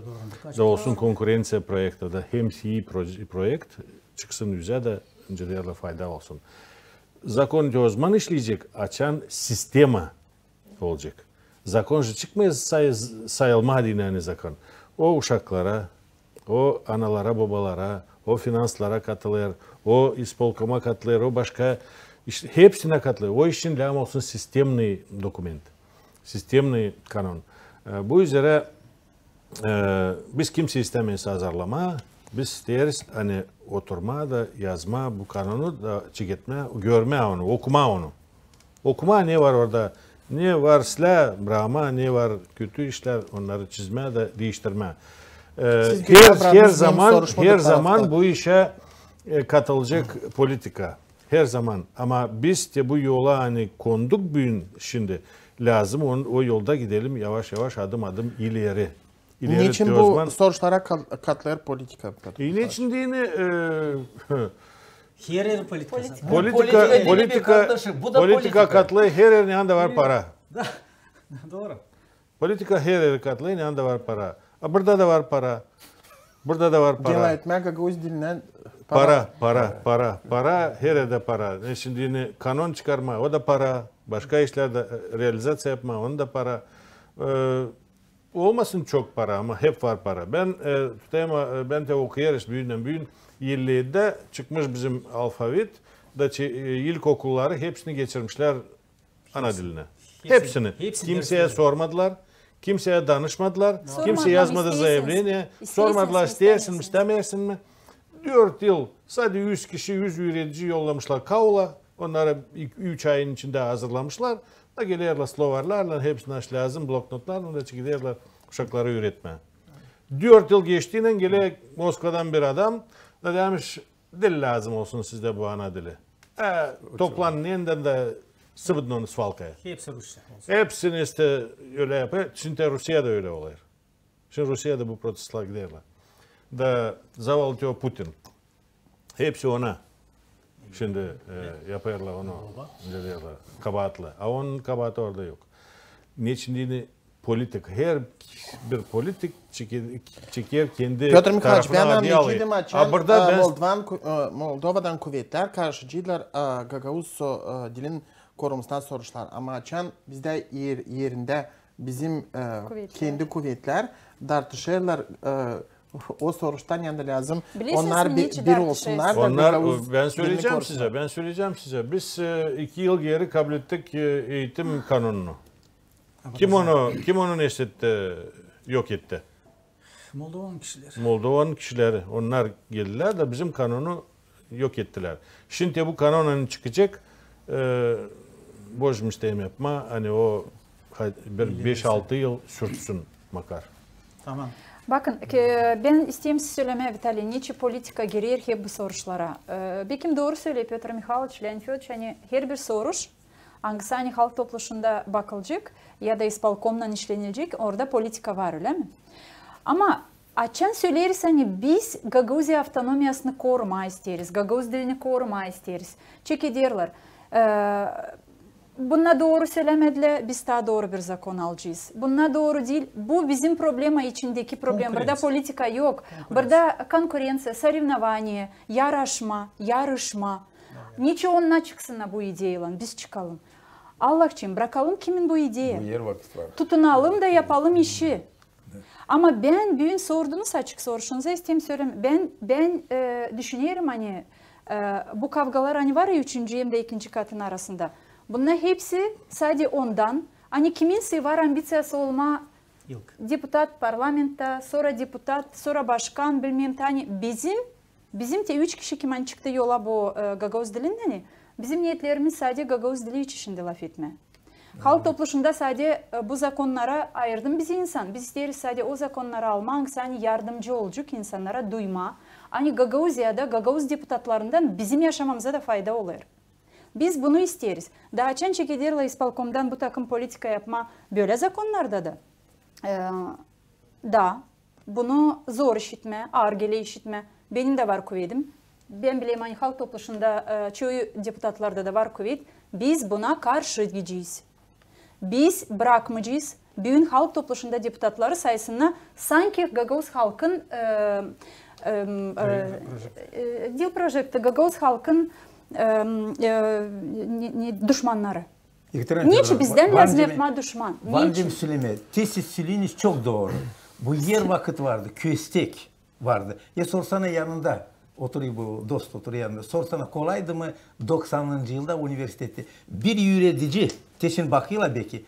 Speaker 3: da olsun konkurensiya projekti da hepsi iyi projekt çıksın yüze de öncelerle fayda olsun. Zakon o zaman işleyecek, açan sistema olacak. Zakon çıkmaz sayılmadı yani zakon. O uşaklara, o analara, babalara, o finanslara katılır, o ispolkoma katılır, o başka işte hepsine katılır. O için lazım olsun sistemli dokument, sistemli kanun. Bu üzere biz kimse istemeyiz hazırlama, biz isteriz hani oturma da yazma bu kanunu da çıkartma, görme onu, okuma onu. Okuma ne var orada? Ne var silah, brama, ne var kötü işler, onları çizme de değiştirme. Her zaman bu işe katılacak politika. Her zaman. Ama biz de bu yola hani konduk bugün şimdi lazım o yolda gidelim yavaş yavaş adım ileri.
Speaker 1: Niçin bu sonuçlara katılır politika?
Speaker 3: Niçin diyeni
Speaker 5: Her politikası.
Speaker 3: Politika katlığı her yerin yanında var para.
Speaker 5: Doğru.
Speaker 3: Politika her yerin katlığı yanında var para. Burada da var para. Burada da var para.
Speaker 1: Dela etmek Gagavuz dilinden
Speaker 3: para, her yerde para. Şimdi yine kanun çıkarma, o da para. Başka işlerde realizasyon yapma, onun da para. Olmasın çok para ama hep var para. Ben de okuyarız büyün. 57'de çıkmış bizim alfabet da ilkokulları hepsini geçirmişler ana diline. Hepsini. Kimseye sormadılar. Kimseye danışmadılar. Kimse yazmadı zayıflığını. Sormadılar istersin mi istemezsin mi? 4 yıl sadece 100 kişi 100 öğrenci yollamışlar Kaula. Onları 3 ayın içinde hazırlamışlar. Da geliyorlar Slovarlarla hepsini lazım bloknotlarla da çıkıyorlar uşakları öğretme. 4 yıl geçtiğinde geliyor Moskova'dan bir adam da demiş dil lazım olsun sizde bu ana dili. Toplanın yeniden de sıvıdın svalkaya.
Speaker 5: Hepsi Rusya.
Speaker 3: Hepsini işte öyle yapıyor. Şimdi Rusya'da öyle oluyor. Şimdi Rusya'da bu protestler gidiyorlar. Da zavallı Putin. Hepsi ona. Şimdi yapıyorlar onu. Diyorlar, kabahatlı. Ama onun kabahatı orada yok. Niçin dini politik. Her bir politik çeker kendi
Speaker 1: Petr Mikhail, ben
Speaker 3: tarafına
Speaker 1: anlayacağım açan Moldova'dan kuvvetler karşıcılar Gagavuz dilin korumasından soruşlar. Ama açan bizde yerinde bizim kendi kuvvetler tartışırlar o soruştan yani lazım.
Speaker 2: Bilirsiniz
Speaker 1: Onlar
Speaker 2: mi, niçin
Speaker 1: bir
Speaker 2: tartışıyoruz?
Speaker 1: olsunlar da
Speaker 3: Onlar
Speaker 1: Gagavuz
Speaker 3: ben
Speaker 1: dilini
Speaker 3: söyleyeceğim
Speaker 1: korusunlar.
Speaker 3: size. Biz 2 yıl geri kabul ettik eğitim kanununu. Kim onu nesnetti, yok etti?
Speaker 5: Moldovan kişileri.
Speaker 3: Moldova'nın kişileri. Onlar geldiler de bizim kanunu yok ettiler. Şimdi bu kanunun çıkacak. Boş müstehim yapma. Hani o 5-6 yıl sürtsün makar.
Speaker 5: Tamam.
Speaker 2: Bakın ben isteyeyim size söylemeye Vitaliy, niçin politika girer hep bu soruşlara. Bekim doğru söylüyor Petr Mikhailovich, Leonid Fyodoroviç, hani her bir soruş, hangisi hani halk topluluğunda bakılacak ya da isbalkomdan işlenilecek, orada politika var öyle mi? Ama açan söyleriz hani biz Gagavuzya avtonomiyasını koruma isteriz, Gagavuz dilini koruma isteriz. Çeki derler. Buna doğru söylemediler, biz daha doğru bir zakon alacağız. Buna doğru değil, bu bizim problema içindeki problem. Burada politika yok. Burada konkurensiya, sarivnavaniye, yarışma. Niçin onunla çıksın bu ideyle, biz çıkalım. Allah için bırakalım kimin bu ideyi.
Speaker 4: Bu yer vakit var.
Speaker 2: Tutunalım da yapalım işi. Ama ben bugün sordunuz açık soruşunuza isteyeyim söyleyeyim. Ben düşünüyorum hani bu kavgalar hani var ya 3. hem de 2. katın arasında. Bunlar hepsi sadece ondan. Hani kiminse var ambitsiyası olma
Speaker 5: Yok.
Speaker 2: Deputat parlamentta, sonra deputat, sonra başkan bilmem tane. Bizim de 3 kişi kim çıktı yola bu Gagavuz dilinden. Bizim niyetlerimiz sadece Gagavuz dili içinde laf etme. Halk topluluğunda sadece bu zakonlara ayırdım bizi insan. Biz isteriz sadece o zakonları almak, hani yardımcı olacak insanlara duyma. Hani Gagavuzya'da Gagavuz deputatlarından bizim yaşamamıza da fayda olur. Biz bunu isteriz. Daha çen çekederle isbalkomdan bu takım politika yapma böyle zakonlarda da. Da bunu zor işitme, argele işitme. Benim de var kuvvetim. Ben bileyim hani halk topluluğunda çoğu deputatlarda da var kuvvet. Biz buna karşı gideceğiz. Biz bırakmayacağız. Bugün halk topluluğunda deputatları sayısında sanki Gagavuz halkın dil projekti Gagavuz halkın düşmanları. Niçin bizden lazım yapma düşman?
Speaker 4: Vandim Süleyman, tesis Süleyniz çok doğru. Bu yer vakit vardı, köstek vardı. Ya sorsana yanında, oturuyor bu dost oturuyor yanında. Sorsana kolaydı mı 90. yılda üniversitede bir yüretici, teşin bakıyla belki,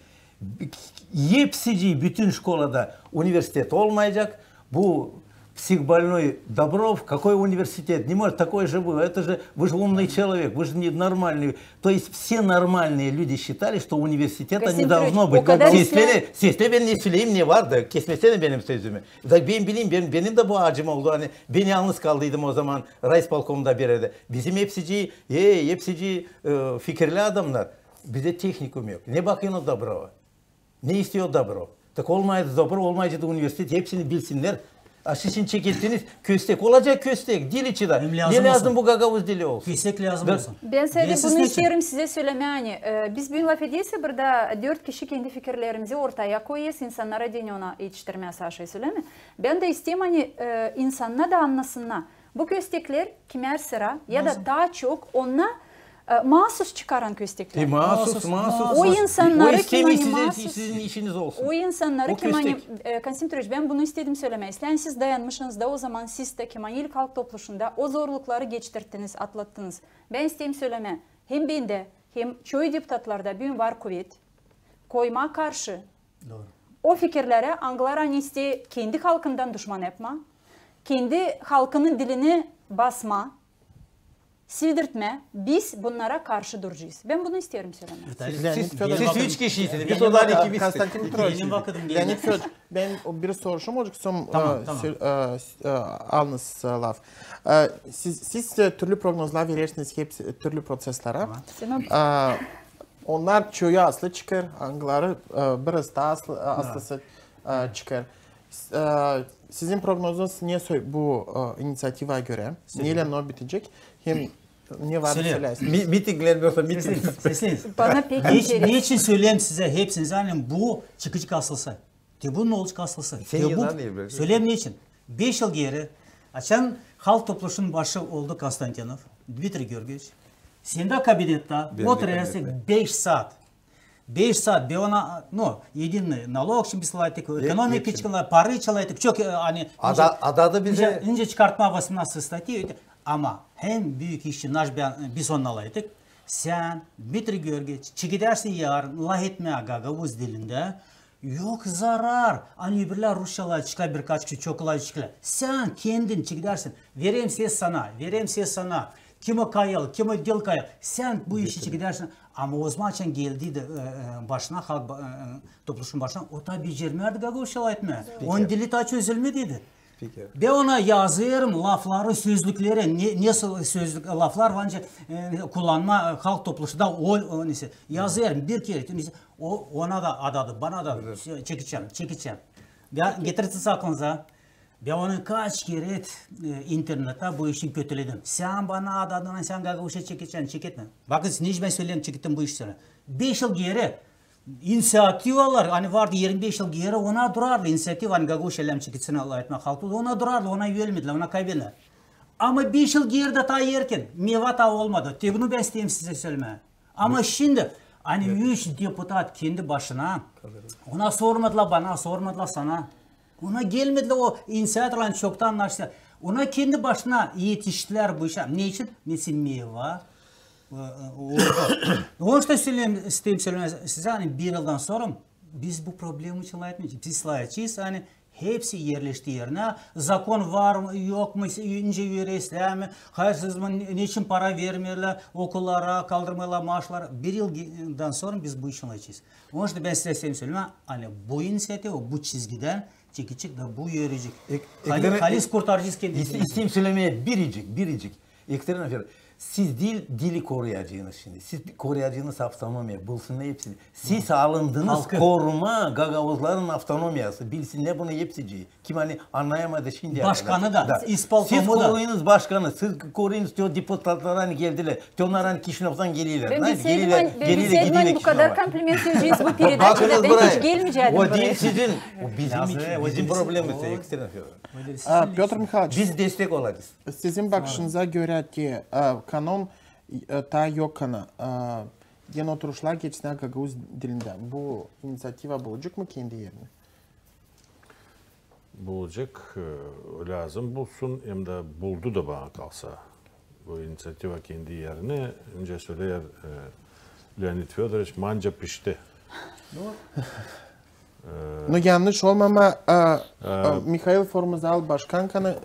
Speaker 4: hepsi bütün şkolada üniversitet olmayacak. Bu психбольной Добров, какой университет? Не может, такой же был. Это же, вы же умный человек, вы же не нормальный. То есть все нормальные люди считали, что университета не должно быть. Sesle ben ne söyleyeyim ne vardı? Kesmesene benim sözümü. Ben bileyim, benim de bu acım oldu. Hani ben yalnız kaldıydım o zaman Raispolkom'da bir yerde. Bizim hepsici fikirli adamlar. Bize teknikum yok. Ne bakıyorsun o Dobrova? Ne istiyor Dobrov? Tak olmaydı Dobrov, olmaydı da üniversite. Hepsini bilsinler. Aşışın çekilsiniz köstek olacak köstek dil içi de. Ne lazım bu Gagavuz dili olsun.
Speaker 5: Köstek lazım olsun.
Speaker 2: Ben sadece bunu istiyorum size söylemeye. Biz bugün laf ediyse burada 4 kişi kendi fikirlerimizi ortaya koyuyoruz. İnsanlara deni ona yetiştirmeye saçı söyleme. Ben de isteyeyim hani insanlar da anlasınlar. Bu köstekler kimer sıra ya da daha çok onunla mahsus çıkaran köstekler.
Speaker 4: Mahsus.
Speaker 2: O insanları kim hani
Speaker 4: sizin işiniz olsun.
Speaker 2: O insanları kim hani Konstantin Petroviç ben bunu istedim söylemeyi. Yani siz dayanmışsınız da o zaman siz de kim hani ilk halk topluluğunda o zorlukları geçtirdiniz, atlattınız. Ben isteyeyim söyleme. Hem bende hem çoğu deputatlarda bugün var kuvvet. Koyma karşı.
Speaker 5: Doğru.
Speaker 2: O fikirlere Anglara iste kendi halkından düşman yapma. Kendi halkının dilini basma. Sildirtme, biz bunlara karşı duracağız. Ben bunu istiyorum söylemek.
Speaker 4: Siz 3 kişiysiniz. Biz odan ikimiz.
Speaker 1: Konstantin Petroviç, Leonid Fyodoroviç, ben bir soruşum olacak son alınız laf. Siz türlü prognozlar verirsiniz hep türlü proseslere. Onlar çoğu aslı çıkar, Angları biraz daha aslısı çıkar. Sizin prognozunuz niye bu inisiyativa göre? Neyle ne bitecek? Hem ne var söylersiniz?
Speaker 4: Mitingler yoksa miting.
Speaker 5: Sesleniz.
Speaker 2: Bana pek interes.
Speaker 5: Niçin söyleyeyim size hepsiniz yani bu çıkıcı asılsa. Bu ne olacak asılsa. Söyleyeyim niçin? 5 yıl geri açan halk topluluğunun başı oldu Konstantinov, Dmitri Georgievich. Senda kabinette oturuyorsa 5 saat. 5 saat, ona, единый налог şimdi салайтык, экономика çıkınlar, parayı çalaytık. Çok hani
Speaker 4: Adadı bize
Speaker 5: ince çıkartma 18 statiya ama hem büyük işçi naş biz onu alaydık. Sen Dmitri Georgievich çıkıdersin yarın lah etmeye Gagavuz dilinde. Yok zarar. Hani öbürler Rusçalar çıklar birkaç kişi çok kolay çıklar. Sen kendin çıkıdersin. Vereyim ses sana. Kimi kayal, kimi dil kayal. Sen bu işi çıkıdersin. Ama o zaman için geldiydi başına, halk topluluğun başına. O da becermerdi Gagavuzçalar etmeye. Onun dili ta çözülmediydi. Ben ona yazıyorum lafları, sözlükleri, nasıl sözlük laflar var kullanma halk topluluğunda yazıyorum bir kere. Ona da adadı, bana da çekeceğim. Getirsin aklınıza. Ben onu kaç kere internette bu işi kötüledim. Sen bana adadın, sen Gagavuz'a çeketme. Bakın nice ben söyleyeyim çekettim bu işleri. 5 yıl geri inisiyativalar hani vardı 25 yıl geri ona durardı. İnisiyatif hani Gagavuz elem çekitsin Allah etme halkı ona durardı, ona yönelmediler, ona kaybediler. Ama 5 yıl geride ta yerken meyve ta olmadı. Bunu ben isteyeyim size söylemeye. Ama şimdi hani 3 deputat kendi başına ona sormadılar, bana sormadılar sana. Ona gelmediler, o inisiyatiflerin çoktan anlaştılar. Ona kendi başına yetiştiler bu işe. Ne için? Mesela meyve. Onu işte söyleyeyim size hani bir yıldan sonra biz bu problemi çözemeyeceğiz. Biz slayacağız hani hepsi yerleşti yerine. Zakon var mı yok mu, ince üyesiyle mi, hayırsız mı, niçin para vermiyorlar, okullara kaldırmıyorlar maaşlar. Bir yıldan sonra biz bu işi çözeceğiz. Onun için ben size söyleyeyim hani bu inisiyatif bu çizgiden çekecek de bu yürüyecek. Halis kurtaracağız kendimizi.
Speaker 4: İsteyim söylemeye biricik. Ekstrem aferin. Siz dili koruyacağınız şimdi. Siz koruyacağınız avtonomiya, bulsun ne hepsini. Siz alındınız koruma Gagavuzların avtonomiyası. Bilsin ne bunu hepsici. Kim hani anlayamadı şimdi.
Speaker 5: Başkanı da, ispaltomu
Speaker 4: siz
Speaker 5: da.
Speaker 4: Siz koruyunuz başkanı, siz koruyunuz diyor deputatlar hani geldiler. Onlar hani Kişinev'den geliyorlar.
Speaker 2: Ben bilseydim bu kadar kompliment edeceğiz bu передачada. Ben hiç gelmeyecektim
Speaker 4: buraya.
Speaker 2: O değil
Speaker 4: sizin, o bizim problemimiz. Ekstrem
Speaker 1: Петр Михайлович,
Speaker 4: biz destek olacağız.
Speaker 1: Sizin bakışınıza göre ki kanon ta yok kana yeni oturuşlar geçtiğinde Gagavuz dilinde bu inisiyativa bulacak mı kendi yerini?
Speaker 3: Bulacak, lazım bulsun hem de buldu da bana kalsa. Bu inisiyativa kendi yerini önce söyler Leonid Fedorovich manca pişti.
Speaker 1: No yanlış olmama Mikhail Formuzal Başkankanı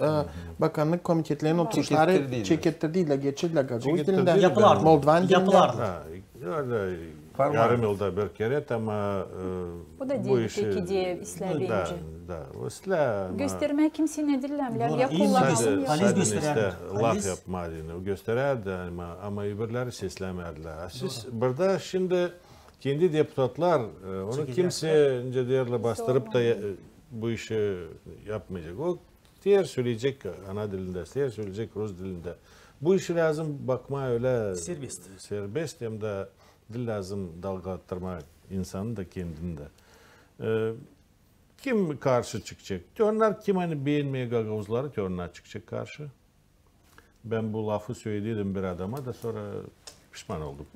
Speaker 1: bakanlık komitetlerinin oturuşları çekettirdiyle geçirdiyle Gagavuz dilinde
Speaker 5: yapılardı.
Speaker 1: Moldovan dilinde.
Speaker 3: Öyle yarım yılda bir kere ama
Speaker 2: Bu da değil peki diye İslamiyetçi.
Speaker 3: Da.
Speaker 2: Göstermeye kimse ne dillemler ya kullanalım
Speaker 3: ya. Laf yapmadığını göstererdi ama öbürleri seslemediler. Siz burada şimdi kendi deputatlar onu kimse önce değerle bastırıp da bu işi yapmayacak. O diğer söyleyecek ana dilinde, diğer söyleyecek Rus dilinde. Bu işi lazım bakma öyle serbest hem de dil lazım dalga attırma insanın da kendinde. Kim karşı çıkacak? Onlar kim hani beğenmeye Gagavuzları onlar çıkacak karşı. Ben bu lafı söyledim bir adama da sonra pişman oldum.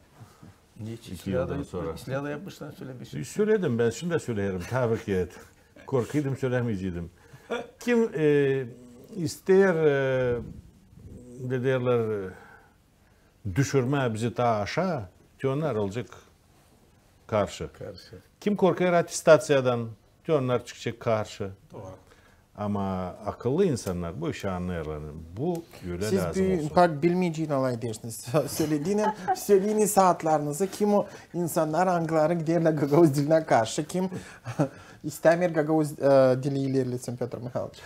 Speaker 4: Niçin?
Speaker 3: 2 yıldan sonra.
Speaker 4: İstilada yapmışlar söylemiş.
Speaker 3: Söyledim ben şunu da söylerim tabii ki. Korkuydum söylemeyecektim. Kim ister ne derler düşürme bizi daha aşağı onlar olacak karşı. Kim korkuyor atestasyyadan onlar çıkacak karşı. Doğru. Ama akıllı insanlar bu işi anlayarlar. Bu öyle
Speaker 1: Siz
Speaker 3: lazım olsun.
Speaker 1: Siz bir bilmeyeceğin olay dersiniz. Söylediğiniz saatlerinizi kim o insanlar hangileri giderler Gagavuz diline karşı kim İstemir Gagavuz dili ilerlesin Petr Mihайлович.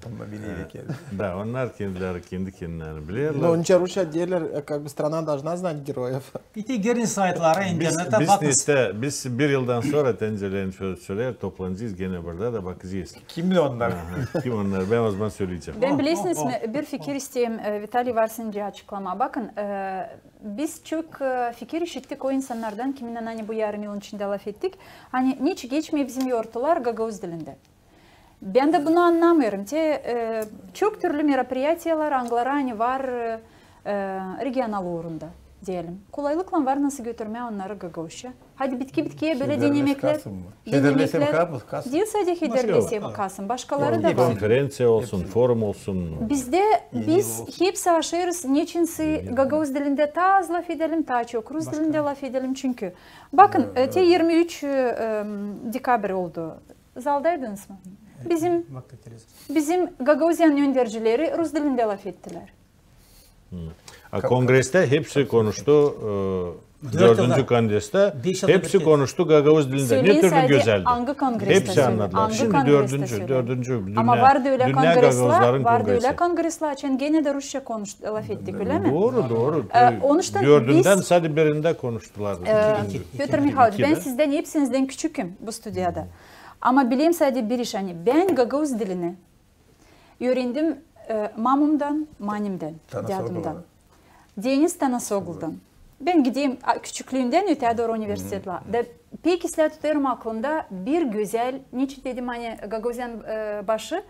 Speaker 4: Ama biliyorlar.
Speaker 3: Да, onlar kendileri kendi kendilerini biliyorlar.
Speaker 1: Но onca Rusya diyorlar, как бы страна должна знать героев.
Speaker 5: Bir de girin saytlara, internete bakın.
Speaker 3: Biz bir yıldan sonra tencelerini söyler, toplanacağız gene burada da bakacağız.
Speaker 4: Kimli onlar?
Speaker 3: Kim onlar? Ben o zaman söyleyeceğim.
Speaker 2: Ben bilirsiniz mi? Bir fikir isteyeyim Vitali varsın diye açıklama. Bakın biz çok fikir işittik o insanlardan kiminle hani bu yarım yılın içinde laf ettik. Hani niçin geçmiyor bizim yortular Gagavuz dilinde. Ben de bunu anlamıyorum. Çok türlü merapриятиялар, anglara hani var regional uğrunda. diyelim. Kolaylıkla var nasıl götürmeye onları Gagavuş'a. Hadi bitkiye böyle
Speaker 4: Hederlesem
Speaker 2: denemekler.
Speaker 4: Kasım mı? Hederlesem Kasım.
Speaker 2: Değil sadece Hederlesem Kasım. Başkaları da var.
Speaker 3: Konferensiya olsun, forum olsun.
Speaker 2: Biz hepsi aşırız. Niçinse Gagavuz dilinde ta az laf edelim, ta çok Rus dilinde laf edelim çünkü. Bakın, 23 dekabr oldu. Zaldaydınız mı? Bizim Gagavuzyan yöndericileri Rus dilinde laf ettiler.
Speaker 3: Kongreste hepsi konuştu. 4. kongreste hepsi konuştu Gagavuz dilinde. Ne türlü güzeldi. Hepsi anladılar. Şimdi 4.
Speaker 2: Ama vardı öyle kongresler açan gene de Rusça konuştu, laf ettik öyle mi?
Speaker 3: Doğru.
Speaker 2: 4'ünden
Speaker 3: sadece birinde konuştular.
Speaker 2: Piotr Mikhailovich, ben sizden hepsinizden küçüküm bu stüdyoda. Ama bileyim sadece bir iş, hani ben Gagavuz dilini öğrendim mamamdan, manimden, dadımdan. Deniz Tanasoglu'dan. Ben gideyim küçüklüğümden öteye doğru üniversitetle. Pek islah tutarım aklımda bir güzel, niçin dedim hani Gagavuzyan başı,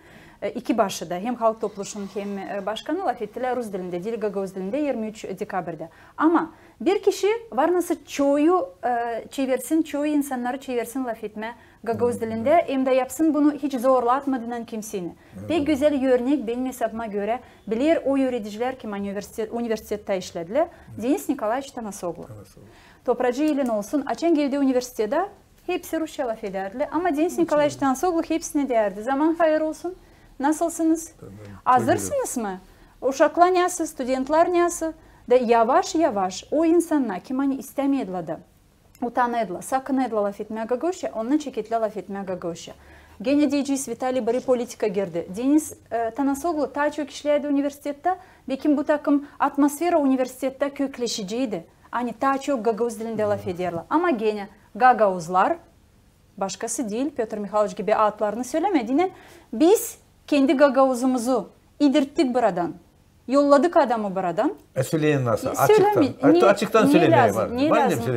Speaker 2: iki başı da hem halk topluluğunun hem başkanı laf ettiler Rus dilinde, değil Gagavuz dilinde 23 dekabrda. Ama bir kişi var nasıl çoğu çevirsin, çoğu insanları çevirsin laf etme Gagavuz dilinde hem de yapsın bunu hiç zorlatmadan kimsini. Pek güzel örnek benim hesabıma göre bilir o öğreticiler ki üniversitede işlediler. Deniz Nikolaevich Tanasoglu. Topracı ilin olsun, açan geldiği üniversitede hepsi Rusça laf ederdi. Ama Deniz Nikolaevich Tanasoglu hepsine derdi. Zaman hayır olsun. Nasılsınız? Hazırsınız mı? Uşaklar nasıl, studentlar nasıl? Da yavaş o insanlar kim hani istemediler de utanıdılar, sakınıdılar laf etmeye Gagavuş'a, ondan çekitler laf etmeye Gagavuş'a. Gene diyeceğiz Vitali bari politika girdi. Deniz Tanasoglu ta çok işledi üniversitede ve kim bu takım atmosfera üniversitede kökleşiciydi. Hani ta çok Gagavuz dilinde laf ederler. Ama gene Gagavuzlar, başkası değil Piotr Mikhailovich gibi adlarını söylemediğinden biz kendi Gagavuzumuzu idirttik buradan. Yolladık adamı buradan.
Speaker 4: Söyleyin nasıl? Açıktan söylemeye var.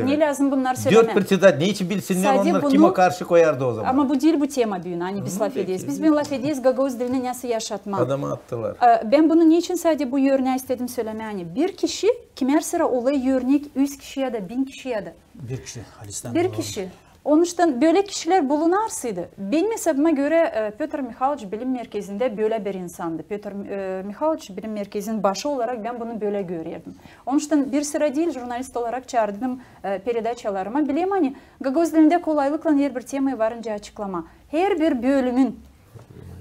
Speaker 2: Ne lazım bunlar söylemeye?
Speaker 4: 4 parçada ne için bilsinler onlar kime karşı koyardı o zaman?
Speaker 2: Ama bu değil bu tema büyüğün. Hani biz laf ediyoruz. Biz bir laf ediyoruz Gagavuz dilini nasıl yaşatmak.
Speaker 4: Adamı attılar.
Speaker 2: Ben bunu niçin sadece bu örneği istedim söylemeye. Hani bir kişi kimer sıra olay örnek 100 kişi ya da 1000 kişi ya da. Bir kişi. Onuştan böyle kişiler bulunarsıydı. Benim hesabıma göre Piotr Mikhailovich bilim merkezinde böyle bir insandı. Piotr Mikhailovich bilim merkezinin başı olarak ben bunu böyle görüyordum. Onuştan bir sıra değil jurnalist olarak çağırdım передачаlarıma. Bileyim hani Gagavuz dilinde kolaylıkla her bir temayı varınca açıklama. Her bir bölümün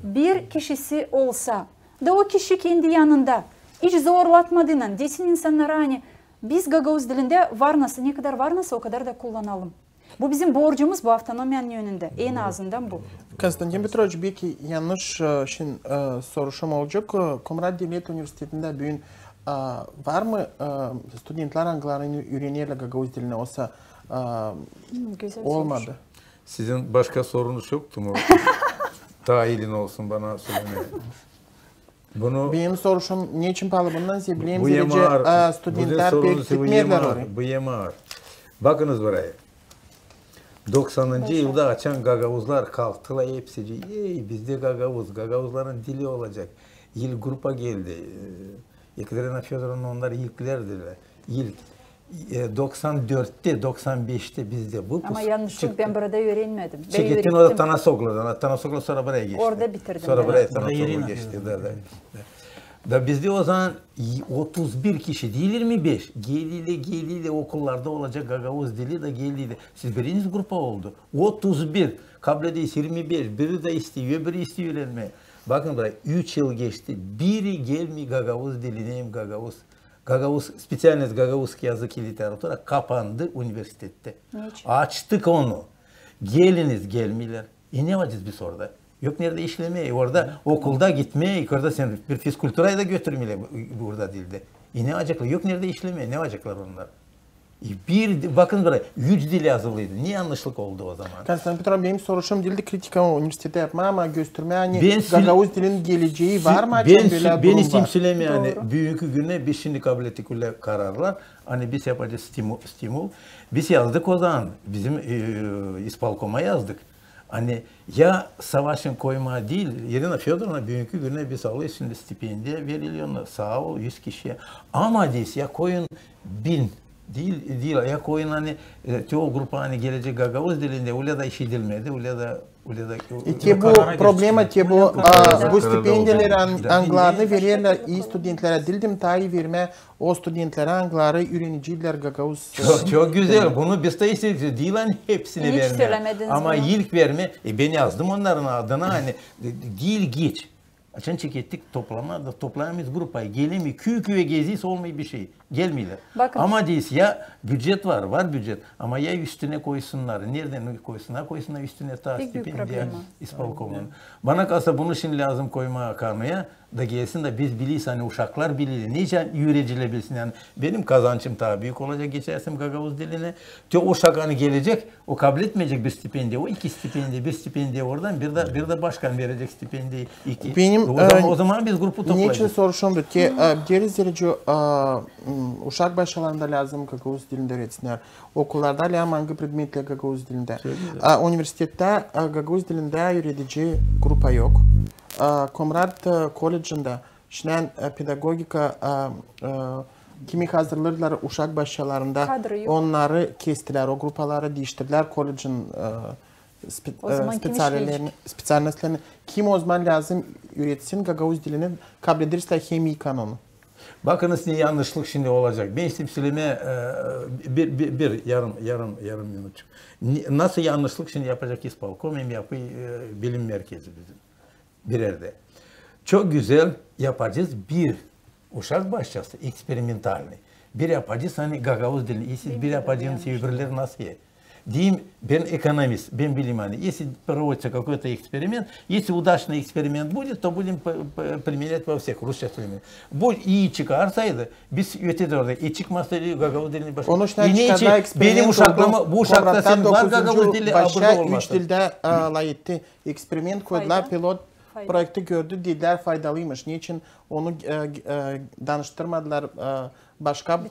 Speaker 2: bir kişisi olsa da o kişi kendi yanında hiç zorlatmadığından desin insanlara hani biz Gagavuz dilinde var nasıl ne kadar var nasıl o kadar da kullanalım. Bu bizim borcumuz bu avtonomiyanın yönünde. En azından bu.
Speaker 1: Konstantin Petrovich belki yanlış soruşum olacak. Komrad Devlet Üniversitesi'nde bugün var mı studentlar hangilerini öğrenirler Gagavuz diline olsa olmadı.
Speaker 4: Sizin başka sorunuz yoktu mu? Dahilin olsun bana söylemeye.
Speaker 1: Benim soruşum niçin pahalı bundan size bileyim zirece studentlar pek gitmediler oraya.
Speaker 4: Bu yemağır. Bakınız buraya. 90. yılda açan Gagavuzlar kalktılar hepsi. Bizde Gagavuzların dili olacak. İlk grupa geldi. Yekaterina Fyodorovna onlar ilklerdiler. İlk 94'te, 95'te bizde bu.
Speaker 2: Ama yanlışlık ben burada öğrenmedim.
Speaker 4: Çekettin o da Tanasoglu'dan. Tanasoglu sonra buraya geçti.
Speaker 2: Orada bitirdim.
Speaker 4: Sonra buraya Tanasoglu geçti. Da bizde o zaman 31 kişi değil 25. Geliyle okullarda olacak Gagavuz dili de geliyle. Siz birinci grupa oldu. 31. Kabledeyiz 25. Biri de istiyor, biri istiyor öğrenmeye. Bakın buraya 3 yıl geçti. Biri gelmiyor Gagavuz diline hem Gagavuz, spesialist Gagavuzski yazık literatura kapandı üniversitede. Açtık onu. Gelmiyorlar. Ne yapacağız biz orada? Yok nerede işlemeye, orada okulda gitmeye, orada sen bir fizkulturayı da götürmüyorlar burada dilde. Ne acaklar, yok nerede işlemeye, ne acaklar onlar? Bakın buraya, 100 dil yazılıydı. Niye yanlışlık oldu o zaman?
Speaker 1: Konstantin Petrovich benim soruşum dilde kritika üniversitede yapma ama gösterme hani Gagavuz dilinin geleceği var mı?
Speaker 4: Ben isteyeyim söyleyeyim yani büyük güne biz şimdi kabul ettik kararlar. Hani biz yapacağız stimul. Biz yazdık o zaman. Bizim İspalkom'a yazdık. Hani ya savaşın koyma değil, Irina Fyodorovna bugünkü güne biz alıyor şimdi stipendiye veriliyor. Sağ ol 100 kişiye. Ama diyiz ya koyun 1000 değil ya koyun hani o grupa hani gelecek Gagavuz dilinde öyle da iş edilmedi, öyle da
Speaker 1: Ki bu problema ki bu stipendiyaları anglarını verirler iyi studentlere dildim tayi verme o studentlere angları öğreniciler Gagavuz.
Speaker 4: Çok güzel. Bunu biz de istedik. Değil hani hepsini
Speaker 2: Hiç
Speaker 4: verme.
Speaker 2: söylemediniz
Speaker 4: Ama
Speaker 2: bunu.
Speaker 4: ilk verme. Ben yazdım onların adına hani değil geç. Açın çekettik toplama toplayamayız grupayı. Gelimi köye geziyse olmayı bir şey. Gelmiyorlar.
Speaker 2: Bakın.
Speaker 4: Ama değilse ya büdjet var büdjet. Ama ya üstüne koysunlar. Nereden koysunlar üstüne ta
Speaker 2: Büyük bir
Speaker 4: stipendiya
Speaker 2: problema.
Speaker 4: isparkomun. Bana kalsa bunu şimdi lazım koyma karmaya da gelsin de biz biliyiz hani uşaklar bilir. Niçin öğrenciler bilsin yani. Benim kazancım daha büyük olacak geçersem Gagavuz diline. O uşak hani gelecek o kabul etmeyecek bir stipendiya. O iki stipendiya bir stipendiya oradan bir de başkan verecek stipendiyi.
Speaker 1: Benim
Speaker 4: o zaman biz grubu toplayacağız.
Speaker 1: Niçin soruşumdur ki deriz uşak başlarında lazım Gagavuz dilinde öğretsinler. Okullarda lazım hangi predmetler Gagavuz dilinde. Üniversitede Gagavuz dilinde öğretici grupa yok. Komrat College'ında işleyen pedagogika kimi hazırlarlar uşak başlarında onları kestiler, o grupaları değiştirdiler College'ın spesialistlerini. Kim o zaman lazım üretsin Gagavuz dilini kabul ederse hem kanunu.
Speaker 4: Bakınız ne yanlışlık şimdi olacak. Ben istipsilime yarım minut. Nasıl yanlışlık şimdi yapacak İspalkom hem bilim merkezi bizim. Birerde. Çok güzel yapacağız bir uşak başçası eksperimentalini. Bir yapacağız hani Gagavuz dilini. Siz bir yapacağınız öbürleri nasıl ye? Diyeyim ben экономист, ben bilimani. Если проводится какой-то эксперимент, если удачный эксперимент будет, то будем применять во всех русских экспериментах. Bu iyi çıkarsaydı biz ötede orada iyi çıkmazsa Gagavuz dilini başka.
Speaker 1: Onun için çıkardığı
Speaker 4: benim uşaklama bu uşakta sen var Gagavuz dili
Speaker 1: başka 3 dilde layıktı. Eksperiment koydular, pilot projekti gördü, dediler faydalıymış. Niçin onu danıştırmadılar başka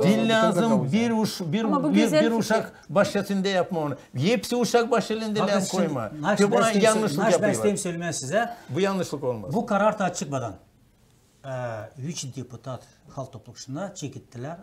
Speaker 4: dil lazım bir uşak başlasında yapma onu. Hepsi uşak başlarında lazım koyma. Buna yanlışlık
Speaker 5: Ben
Speaker 4: yapıyorlar.
Speaker 5: isteyeyim söylemeye size.
Speaker 4: Bu yanlışlık olmaz.
Speaker 5: Bu karar da çıkmadan 3 deputat halk topluluşunda çekittiler,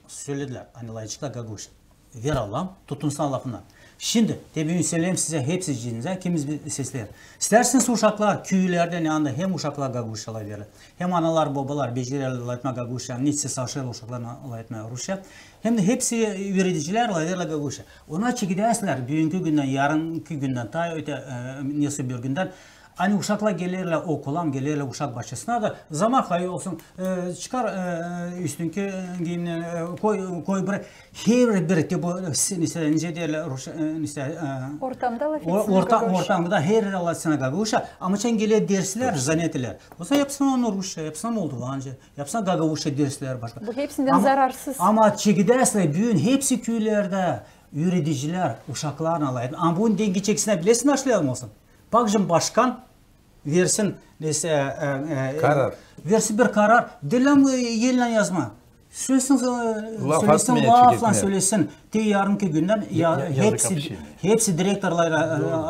Speaker 5: söylediler. Hani layıkla Gagavuz. Ver Allah'ım, tutunsan lafından. Şimdi demin söyleyeyim size hepsi cinize kimiz bir sesler. İsterseniz uşaklar köylerde ne anda hem uşaklar Gagavuz alaylar. Hem analar babalar becerilerle alaytma Gagavuz. Niçse savaşlar uşaklarına alaytma Rusya. Hem de hepsi üreticiler alaylarla Gagavuz. Ona çekiderler bugünkü günden yarınki günden ta öte nesi bir günden. Hani uşakla gelirler okulam gelirler uşak başçısına da zamanla olsun çıkar üstünkü giyimini koy bırak her bir bu nece derler ortamda her alasına Gagavuşa ama sen gelir dersler zannettiler. O zaman yapsana onu Rusya yapsana Moldovanca yapsana Gagavuşa dersler başka.
Speaker 2: Bu hepsinden zararsız.
Speaker 5: Ama çekidersler büyün hepsi köylerde üreticiler uşaklarına alaydı. Ama bunun dengi çekisine bilesin aşlayalım olsun. Bakın başkan versin
Speaker 4: karar.
Speaker 5: Versin bir karar. Dilim yerine yazma. Söylesin lafla söylesin. Yarınki günden hepsi direktörler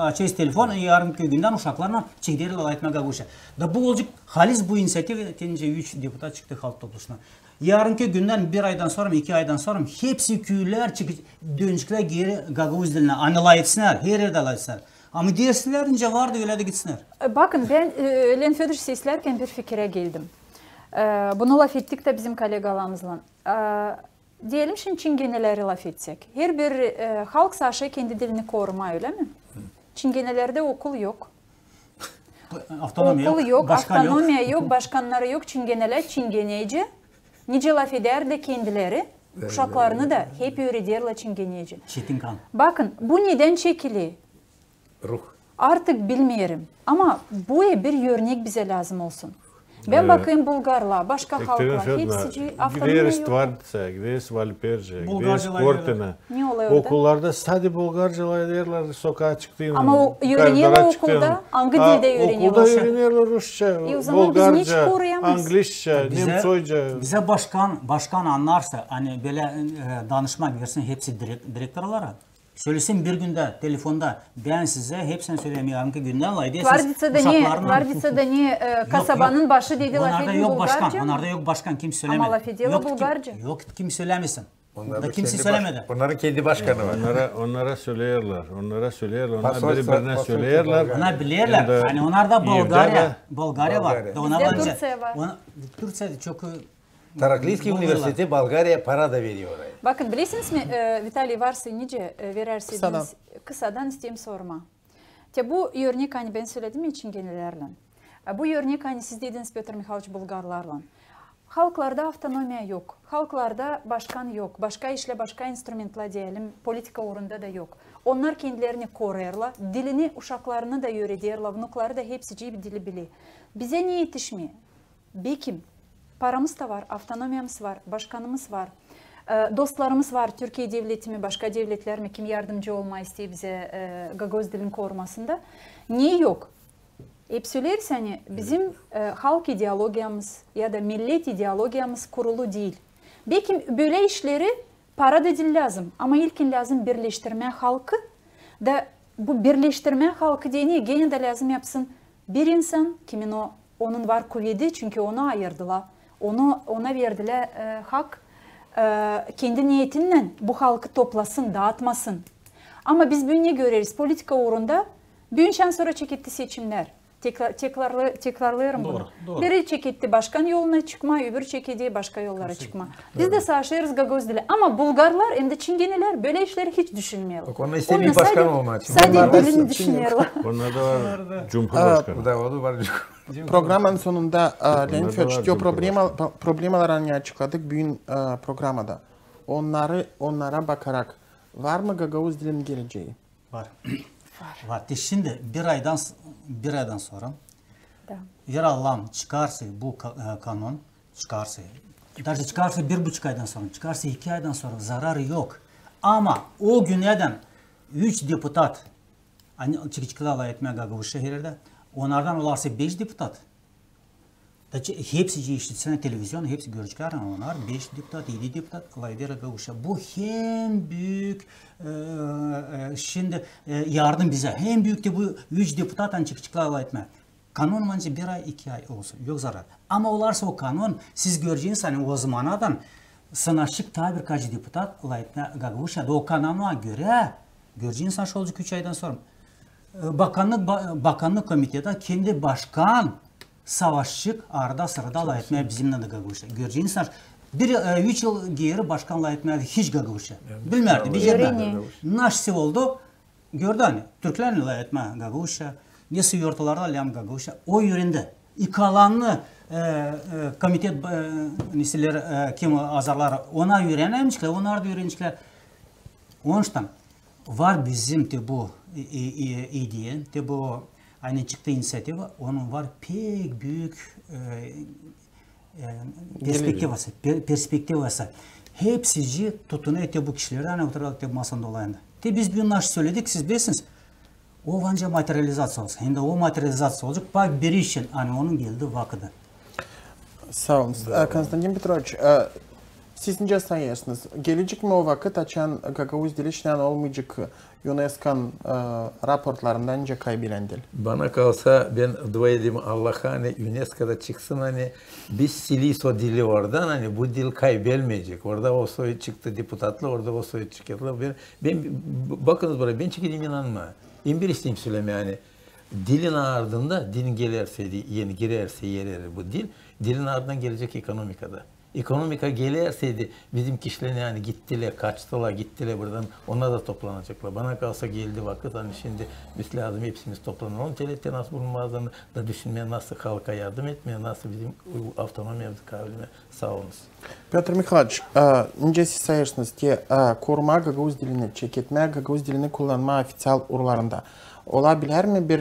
Speaker 5: açıyız telefon yarınki günden uşaklarla çekderiyle alaytma Gagavuşa. Da bu olacak halis bu inisiyatif tenince 3 deputat çıktı halk topluluğuna. Yarınki günden bir aydan sonra 2 aydan sonra hepsi köyler çıkıp dönüşler geri Gagavuz diline anılayetsınlar. Her yerde alayetsınlar. Ama derslerince vardı öyle de gitsinler.
Speaker 2: Bakın ben Len Fedor seslerken bir fikre geldim. Bunu laf ettik de bizim kolegalarımızla. Diyelim şimdi Çingeneleri laf etsek. Her bir halk saşı kendi dilini koruma öyle mi? Çingenelerde okul yok. Okul yok, autonomiya yok, başkanları yok. Çingeneler Çingeneci. Nice laf eder de kendileri. Uşaklarını da hep öğrederler Çingeneci.
Speaker 5: Çetinkan.
Speaker 2: Bakın bu neden çekili?
Speaker 4: Ruh.
Speaker 2: Artık bilmiyorum ama bu bir örnek bize lazım olsun. Ben bakayım Bulgarlar, başka halklar, hepsi автономия yok.
Speaker 3: Stvarca, gideriz Valperce, gideriz Kortena.
Speaker 2: Ne oluyor orada?
Speaker 3: Okullarda sadece Bulgarcalar derler sokağa çıktığında.
Speaker 2: Ama o öğreniyorlar okulda, hangi dilde öğreniyorlar?
Speaker 3: Okulda öğreniyorlar Rusça, Bulgarca, Anglisçe, Nemcoyca.
Speaker 5: Bize başkan anlarsa, hani böyle danışma versin hepsi direktörlara. Söylesem bir günde telefonda ben size hepsini söylemiyorum ki günden laydı.
Speaker 2: Tvarditsa da niye kasabanın başı dedi laf edin Bulgarca?
Speaker 5: Onlarda yok başkan, kim söylemedi.
Speaker 2: Ama laf ediyorlar Bulgarca.
Speaker 5: Yok kim söylemesin.
Speaker 4: Onlarda
Speaker 5: Kimse söylemedi.
Speaker 4: Onların kendi başkanı var.
Speaker 3: Onlara söylerler. Onlar
Speaker 4: Pasor-
Speaker 3: birbirine
Speaker 4: pasor-
Speaker 3: söylerler.
Speaker 5: Onlar bilirler. Hani onlarda Bulgarya var.
Speaker 2: Bizde Türkiye var.
Speaker 5: Türkiye'de çok
Speaker 4: Tarakliski Üniversitesi Bulgarya para da veriyor oraya.
Speaker 2: Bakın bilirsiniz mi Vitali varsa nice verersiniz kısadan isteyeyim sorma. Bu örnek hani ben söylediğim için gelilerle. Bu örnek hani siz dediniz Petr Mikhailovich Bulgarlarla. Halklarda avtonomiya yok. Halklarda başkan yok. Başka işle başka instrumentla diyelim politika uğrunda da yok. Onlar kendilerini koruyarlar. Dilini uşaklarını da öğretiyorlar. Vnukları da hepsi bir dili biliyor. Bize niye yetişmiyor? Bekim. Paramız da var, avtonomiyamız var, başkanımız var, dostlarımız var. Türkiye devleti mi, başka devletler mi kim yardımcı olmayı istiyor bize Gagavuz dilinin korumasında? Niye yok? Hep söyleriz hani bizim halk ideologiyamız ya da millet ideologiyamız kurulu değil. Belki böyle işleri para da değil lazım ama ilkin lazım birleştirme halkı da bu birleştirme halkı deniyor gene de lazım yapsın bir insan kimin onun var kuvveti çünkü onu ayırdılar. Ona verdiler hak kendi niyetiyle bu halkı toplasın, dağıtmasın. Ama biz bunu görürüz politika uğrunda bir şan sonra çekitti seçimler. Tekrarlıyorum bunu.
Speaker 5: Doğru.
Speaker 2: Biri çekitti başkan yoluna çıkma, öbürü çekildi başka yollara çıkma. Biz de savaşıyoruz Gagavuz dili. Ama Bulgarlar hem de Çingeneler böyle işleri hiç düşünmüyorlar.
Speaker 4: Bak onlar istediği başkan olmak için.
Speaker 2: Sadece dilini düşünüyorlar.
Speaker 3: Onlarda var Cumhurbaşkanı.
Speaker 4: Bu da var.
Speaker 1: Programın sonunda Lenfö çıkıyor problemalarını açıkladık bugün programda. Onlara bakarak var mı Gagavuz dilinin geleceği?
Speaker 5: Var. Var. Şimdi bir aydan sonra eğer Allah'ım çıkarsa bu kanun çıkarsa, даже çıkarsa 1,5 aydan sonra, çıkarsa 2 aydan sonra zararı yok. Ama o günlerden 3 deputat çıkıcıklarla etmeye Gagavuz şehirde, onlardan olarsa 5 deputat. Hepsi işletsene televizyon, hepsi görecekler onlar 5 deputat, 7 deputat alaydır Gagavuz'a. Bu hem büyük şimdi yardım bize, hem büyük de bu 3 deputattan çıkıcıklarla etme. Kanun bence 1 ay 2 ay olsun, yok zarar. Ama olarsa o kanun, siz göreceğiniz hani o zamandan sanaşık tabi birkaç deputat alayetme Gagavuz'a. O kanuna göre göreceğiniz aşağı olacak 3 aydan sonra. Bakanlık komitede kendi başkan savaşçık arada sırada alay etmeye bizimle de Gagavuz'a. Göreceğiniz 3 yıl geri başkanla etmeye hiç Gagavuz'a. Bilmerdi bir yerden. Nasıl oldu? Gördü hani. Türklerle alay etmeye Gagavuz'a. Nesi yurtlarda alayam Gagavuz'a. O yöründe. İkalanlı komitet nesiler kim azarlar ona öğrenmişler. Onlar da öğrenmişler. Onun için var bizim de bu ideya, de bu aynı çıktı inisiyativa, onun var pek büyük perspektivası. Hepsi tutunuyor bu kişilerden oturarak masanda olayında. Biz bir naş söyledik, siz bilirsiniz. O bence materializasyon olsun. Hem de o materializasyon olacak. Bak bir için, hani onun geldiği vakıda.
Speaker 1: Sağ olun. Konstantin Petrovич, siz ne sayıyorsunuz? Gelecek mi o vakit açan Gagavuz dili işleyen olmayacak UNESCO'nun raportlarından önce kaybeden dil?
Speaker 4: Bana kalsa ben dua edeyim Allah'a hani UNESCO'da çıksın hani biz siliyiz o dili oradan hani bu dil kaybelmeyecek. Orada o soy çıktı deputatlı, orada o soy çıktı. Ben bakınız buraya ben çekileyim inanma. Bir isteyeyim söyleme yani. Dilin ardında dilin gelirse yeni girerse yerer bu dil. Dilin ardından gelecek ekonomikada. Ekonomika gelirseydi bizim kişiler yani gittiler, kaçtılar, gittiler buradan. Onlar da toplanacaklar. Bana kalsa geldi vakit hani şimdi biz lazım hepsimiz toplanalım. Devlette nasıl bulunmazlarını da düşünmeye, nasıl halka yardım etmeye, nasıl bizim avtonomiyamızı kavrulmaya sağ olunuz.
Speaker 1: Petr Mikhailovich, önce siz sayırsınız ki koruma Gagavuz dilini, çeketme Gagavuz dilini kullanma ofisyal urlarında. Olabilir mi bir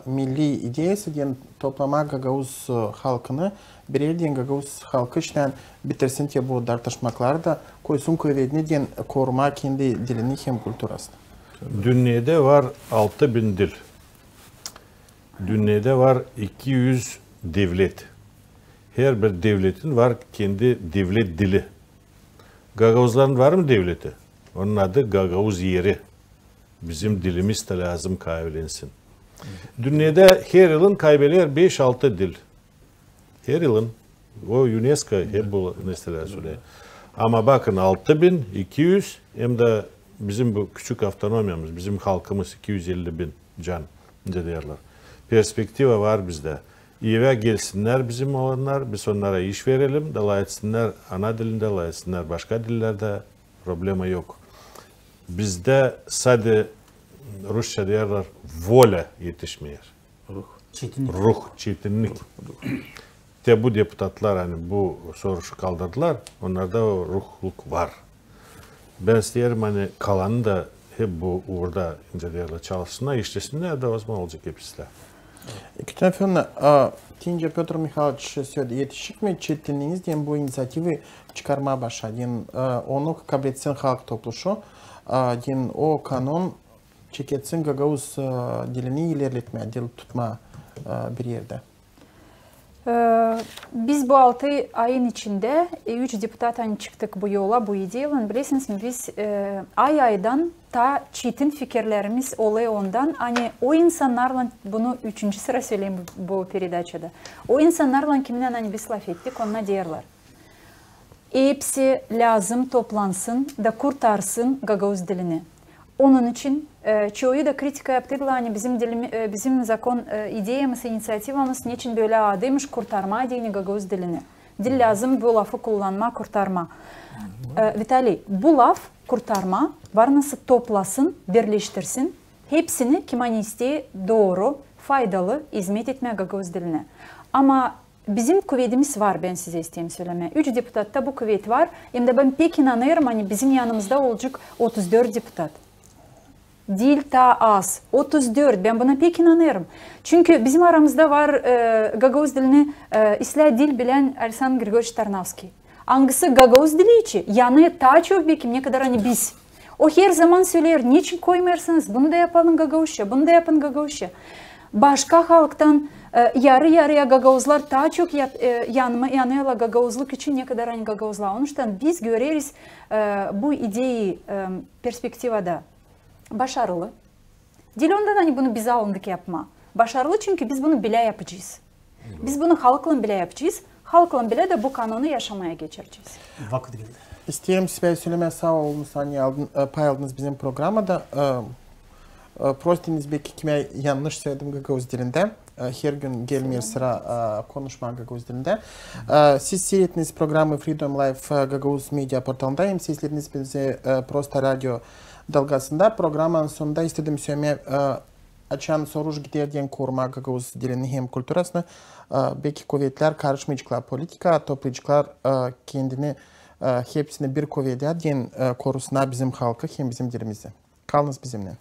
Speaker 1: milli ideyası diyen toplama Gagavuz halkını birer diyen Gagavuz halkı işten bitirsin ki bu tartışmaları da koysun kuvvetini diyen koruma kendi dilini hem kültürasını.
Speaker 3: Dünyada var 6000 dil. Dünyada var 200 devlet. Her bir devletin var kendi devlet dili. Gagavuzların var mı devleti? Onun adı Gagavuz yeri. Bizim dilimiz de lazım kaybedilsin. Dünyada her yılın kaybeder 5-6 dil. Her yılın. O UNESCO hep bu mesela söylüyor. Ama bakın 6200 hem de bizim bu küçük avtonomyamız, bizim halkımız 250 bin can derler. Perspektiva var bizde. İyi gelsinler bizim olanlar, biz onlara iş verelim, dala etsinler ana dilinde, dala etsinler başka dillerde, problema yok. Bizde sadece Rusça derler, vola yetişmiyor. Ruh, çetinlik. De bu deputatlar hani bu soruşu kaldırdılar, onlarda o ruhluk var. Ben isterim hani kalanı da hep bu uğurda incelerle çalışsınlar, işlesinler de o zaman olacak hepsiler.
Speaker 1: Kütüphane, Tince Piotr Mikhailovich söyledi, yetişik mi çetinliğiniz diyen bu inisiyativi çıkarmaya başladı. Onu kabul etsin halk topluşu, o kanun çeketsin Gagavuz dilini ilerletme, dil tutma bir yerde.
Speaker 2: Biz bu 6 ayın içinde 3 deputat çıktık bu yola, bu ideyle. Bilirsiniz mi biz aydan ta çetin fikirlerimiz oluyor ondan. Hani o insanlarla, bunu 3. sıra söyleyeyim bu передачада. O insanlarla kiminle hani biz laf ettik, ona diyorlar. Hepsi lazım toplansın da kurtarsın Gagavuz dilini. Onun için çoğu da kritika yaptılar. Hani bizim zakon ideyamız, inisiyativamız niçin böyle adıymış kurtarma dini Gagavuz dilini. Dil lazım bu lafı kullanma, kurtarma. Vitali, bu laf kurtarma var nasıl toplasın, birleştirsin. Hepsini kim hani isteği doğru, faydalı hizmet etmeye Gagavuz diline. Ama bizim kuvvetimiz var, ben size isteyeyim söylemeye. 3 deputatta bu kuvvet var. Hem de ben pek inanıyorum hani bizim yanımızda olacak 34 deputat. Dil ta az. 34. Ben buna pek inanıyorum. Çünkü bizim aramızda var Gagavuz dilini İslah dil bilen Alexander Grigorьевич Tarnavski. Hangisi Gagavuz dili için? Yani daha çok belki ne kadar hani biz. O her zaman söyler, niçin koymuyorsunuz? Bunu da yapalım Gagavuzca, bunu da yapın Gagavuzca. Başka halktan yarı yarıya Gagavuzlar daha çok yanıyorlar Gagavuzluk için ne kadar hani Gagavuzlar. Onun için biz görürüz bu ideyi perspektivada. Başarılı. Dil ondan hani bunu bize alındık yapma. Başarılı çünkü biz bunu bile yapacağız. Biz bunu halkla bile yapacağız. Halkla bile de bu kanunu yaşamaya geçireceğiz.
Speaker 5: Vakit geldi.
Speaker 1: İsteyeyim size söylemeye sağ olun. Hani pay aldınız bizim programda. Prostiniz belki kime yanlış söyledim Gagavuz dilinde. Her gün gelmiyor sıra konuşma Gagavuz dilinde. Siz seyrettiniz programı Freedom Life Gagavuz Media portalında. Hem siz izlediniz bizi Prosta Radyo dalgasında. Programın sonunda istedim söylemeye açan soruş giderken koruma Gagavuz dilini hem kültürasını. Belki kuvvetler, karışmayıcılar, politika, toplayıcılar kendini hepsini bir kuvvete diyen korusuna bizim halkı hem bizim dilimizi. Kalınız bizimle.